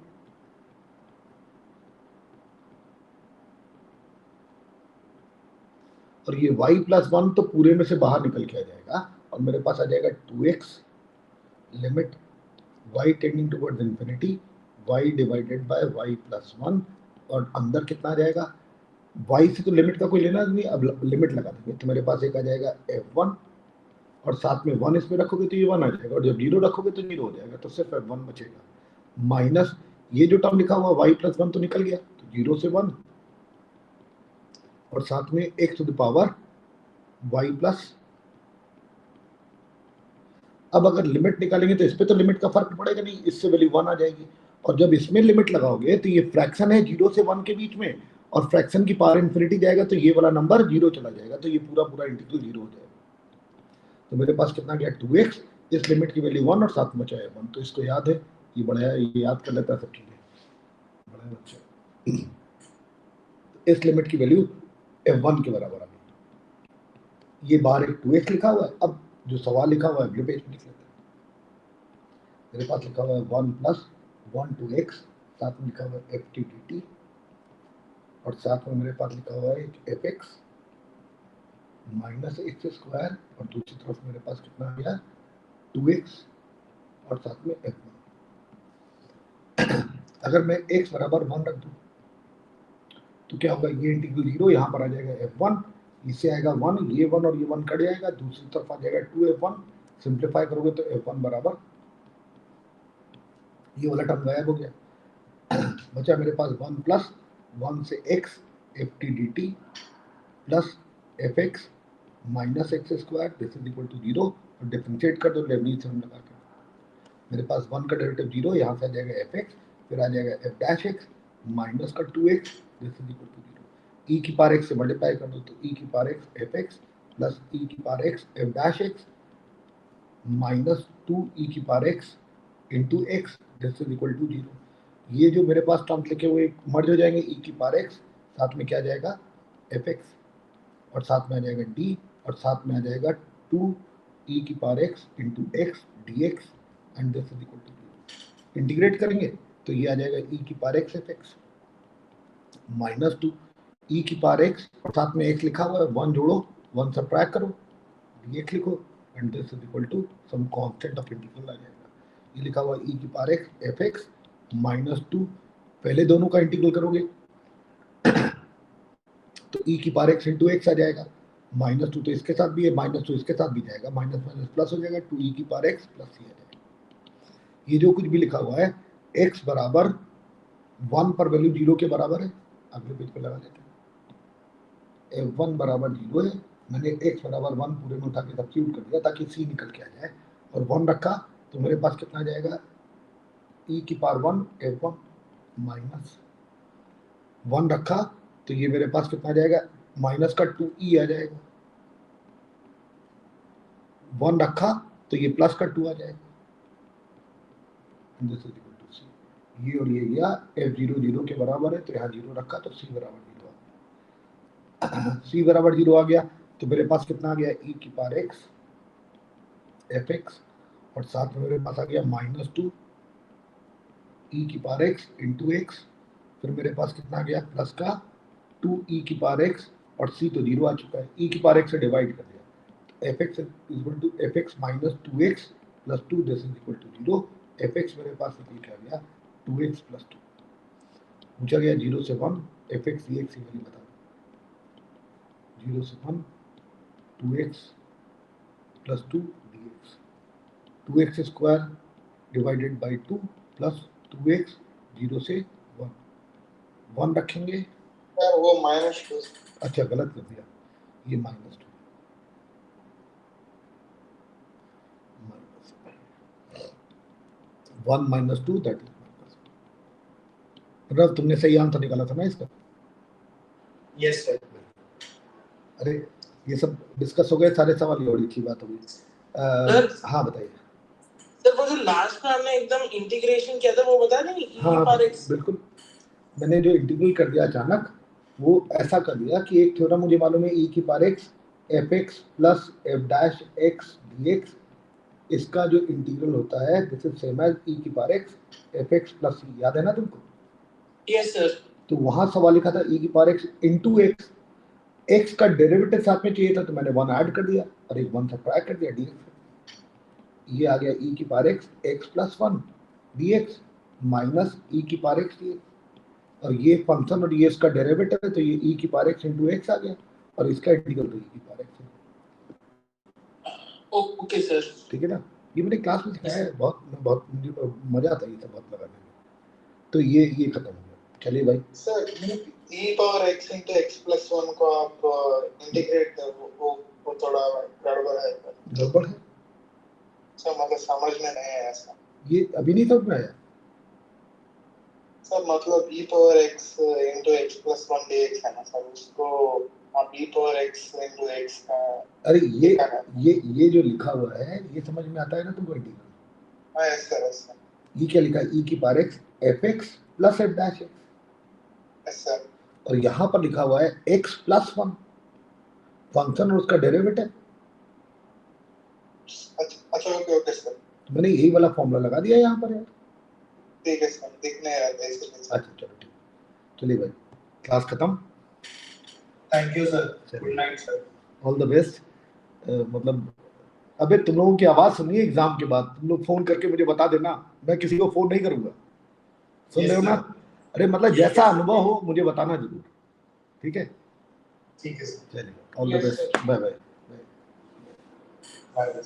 और ये y प्लस 1 तो पूरे में से बाहर निकल के आ जाएगा, और मेरे पास आ जाएगा 2x limit y tending towards infinity y divided by y plus 1, और अंदर कितना आ जाएगा, y से तो लिमिट का कोई लेना नहीं, अब लिमिट लगा देंगे तो मेरे पास एक आ जाएगा f1, और साथ में 1 इसमें रखोगे तो ये 1 आ जाएगा, और जब 0 रखोगे तो 0 हो जाएगा, तो सिर्फ f1 बचेगा, माइनस ये जो टर्म लिखा हुआ y प्लस 1 तो निकल गया, तो 0 से 1, और साथ में x to the power y plus. अब अगर लिमिट निकालेंगे तो इस पे तो लिमिट का फर्क पड़ेगा नहीं, इससे वैल्यू 1 आ जाएगी, और जब इसमें लिमिट लगाओगे तो ये फ्रैक्शन है 0 से 1 के बीच में, और फ्रैक्शन की पावर इन्फिनिटी जाएगा तो ये वाला नंबर 0 चला जाएगा, तो ये पूरा इंटीग्रल 0 हो जाएगा। तो मेरे पास कितना गया 2x, इस लिमिट की वैल्यू 1 और साथ में बचा है 1, तो इसको याद है, ये बड़ा है, ये याद कर लेता है सब चीजें, बड़ा अच्छा। इस लिमिट की वैल्यू f1 के बराबर आ गई। ये बाहर एक 2x लिखा हुआ है, अब जो सवाल लिखा हुआ है अगले पेज पे लिख लेते हैं। मेरे पास लिखा हुआ है 1 प्लस 1 2x, साथ में लिखा हुआ है ft dt, और साथ में मेरे पास लिखा हुआ है fx माइनस एक्स स्क्वायर, और दूसरी तरफ मेरे पास कितना आ गया 2x, और साथ में f1। अगर मैं x बराबर 1 रख दूं तो क्या होगा, ये इंटीग्रल 0, यहाँ पर आ जाएगा f1, इससे आएगा 1, ये 1 और ये 1 कट जाएगा, दूसरी तरफ आ जाएगा 2f1, सिंप्लीफाई करोगे तो f1 बराबर ये वाला टर्म गायब हो गया। बचा मेरे पास 1 प्लस 1 से x ft dt plus fx minus x square this is equal to 0, और डिफरेंशिएट कर दो लेबनीज़ थ्योरम लगा के। मेरे पास 1 का डेरिवेटिव 0, यहाँ से आ जाएगा fx, फिर आ जाएगा f डैश x माइनस का 2x this is equal to 0, e की पावर x से मल्टीप्लाई कर दो तो e की power x fx plus e की power x f dash x minus 2 e की power x into x this is equal to 0। ये जो मेरे पास टर्म्स लिखे हुए मर्ज हो जाएंगे, e की पावर x साथ में क्या आ जाएगा fx, और साथ में आ जाएगा d, और साथ में आ जाएगा 2 e की power x into x dx and this is equal to 0। Integrate करेंगे तो ये आ जाएगा e की power x fx minus 2 e की पावर x, और साथ में x लिखा हुआ है, 1 जोड़ो 1 सब्ट्रैक्ट करो dx लिखो and this is equal to some constant of integral आ जाएगा। ये लिखा हुआ e की पावर x fx माइनस 2, पहले दोनों का इंटीग्रल करोगे तो e की पावर x इंटू x आ जाएगा, माइनस 2 तो इसके साथ भी है, माइनस 2 इसके साथ भी जाएगा, माइनस माइनस प्लस हो जाएगा, 2e की पावर x प्लस c आ जाएगा। ये जो कुछ भी लिखा हुआ है x बराबर 1 पर वैल्यू 0 के बराबर है, अगले पेज पे लगा देते हैं। f1 बराबर 0 है, मैंने x बराबर 1 पूरे में उठा के सब्स्टिट्यूट कर दिया ताकि c निकल के आ जाए, और 1 रखा तो मेरे पास कितना आ जाएगा, e की पावर 1 f1 माइनस 1 रखा तो ये मेरे पास कितना आ जाएगा, माइनस का 2e आ जाएगा, 1 रखा तो ये प्लस का 2 आ जाएगा, this is equal to c। ये और ये गया f0 0 के बराबर है तो यहाँ 0 रखा तो c बराबर 0 आ गया। c बराबर 0 आ गया तो मेरे पास कितना आ गया, e की पावर x fx, और साथ में मेरे पास आ गया माइनस 2 e की पावर x इंटू x, फिर मेरे पास कितना आ गया, प्लस का 2 e की पावर x, और c तो 0 आ चुका है, e की पावर x से डिवाइड कर दिया, fx is equal to fx minus 2x plus 2 this is equal to 0। fx मेरे पास निकल के आ गया 2x प्लस 2, पूछा गया 0 से 1 fx dx की वैल्यू बता दो, 0 से 1 2x plus 2 dx, 2x square divided by 2 plus 2x 0 से 1, 1 रखेंगे, सर वो माइनस 2, अच्छा गलत कर दिया, ये minus 2, one minus 2 that is minus. रव तुमने सही आंसर निकाला था ना इसका? Yes sir. अरे ये सब डिस्कस हो गए सारे सवाल, ये बड़ी अच्छी बात होगी। हाँ बताइए सर, वो जो लास्ट में हमने एकदम इंटीग्रेशन किया था वो बता दें, e हाँ पावर x। बिल्कुल, मैंने जो इंटीग्रल कर दिया अचानक वो ऐसा कर दिया कि एक थ्योरम मुझे मालूम है e की power x fx plus f dash x dx, इसका जो इंटीग्रल होता है this is same as e की power x fx plus c, याद है ना तुमको? Yes sir. तो वहां सवाल लिखा था e की power x into x, x का डेरिवेटिव साथ में चाहिए था तो मैंने 1 ऐड कर दिया और एक 1 सब्ट्रैक्ट कर दिया dx, ये आ गया e की power x plus 1 dx minus e की पावर x dx, और ये फंक्शन और ये इसका डेरिवेटिव है तो ये e की पावर x इंटू x आ गया, और इसका इंटीग्रल तो e की पावर x है। ओके सर, ठीक है ना, ये मैंने क्लास में सिखाया है, बहुत मुझे मजा आता है ये सब बहुत लगाने में। तो ये खत्म हो गया, चलिए भाई। Sir e power x into x plus 1 को आप इंटीग्रेट कर, वो थोड़ा गड़बड़ है। गड़बड़ है सर मतलब समझ में नहीं आया ऐसा। ये अभी नहीं समझ में आया सर मतलब e power x into x plus 1 dx है ना सर, उसको आप e power x into x का, अरे ये जो लिखा हुआ है ये समझ में आता है ना तुमको इंटीग्रल? हाँ यस सर। ये क्या लिखा है, e की power x fx plus f dash x, yes sir. और यहाँ पर लिखा हुआ है x प्लस 1 फंक्शन और उसका डेरिवेटिव। अच्छा ओके सर, मैंने यही वाला फॉर्मूला लगा दिया यहाँ पर यार। ठीक है सर, दिख नहीं रहा था इसलिए। अच्छा चलो ठीक, चलिए भाई क्लास खत्म। Thank you sir, good night sir, all the best. मतलब अबे तुम लोगों की आवाज सुनिए एग्जाम के बाद, तुम लोग फोन करके मुझे बता देना, मैं किसी को फोन नहीं करूंगा, सुन रहे हो ना? अरे मतलब जैसा अनुभव हो मुझे बताना जरूर। ठीक है, ठीक है सर, चलिए all the Yes, best, bye bye. Bye bye.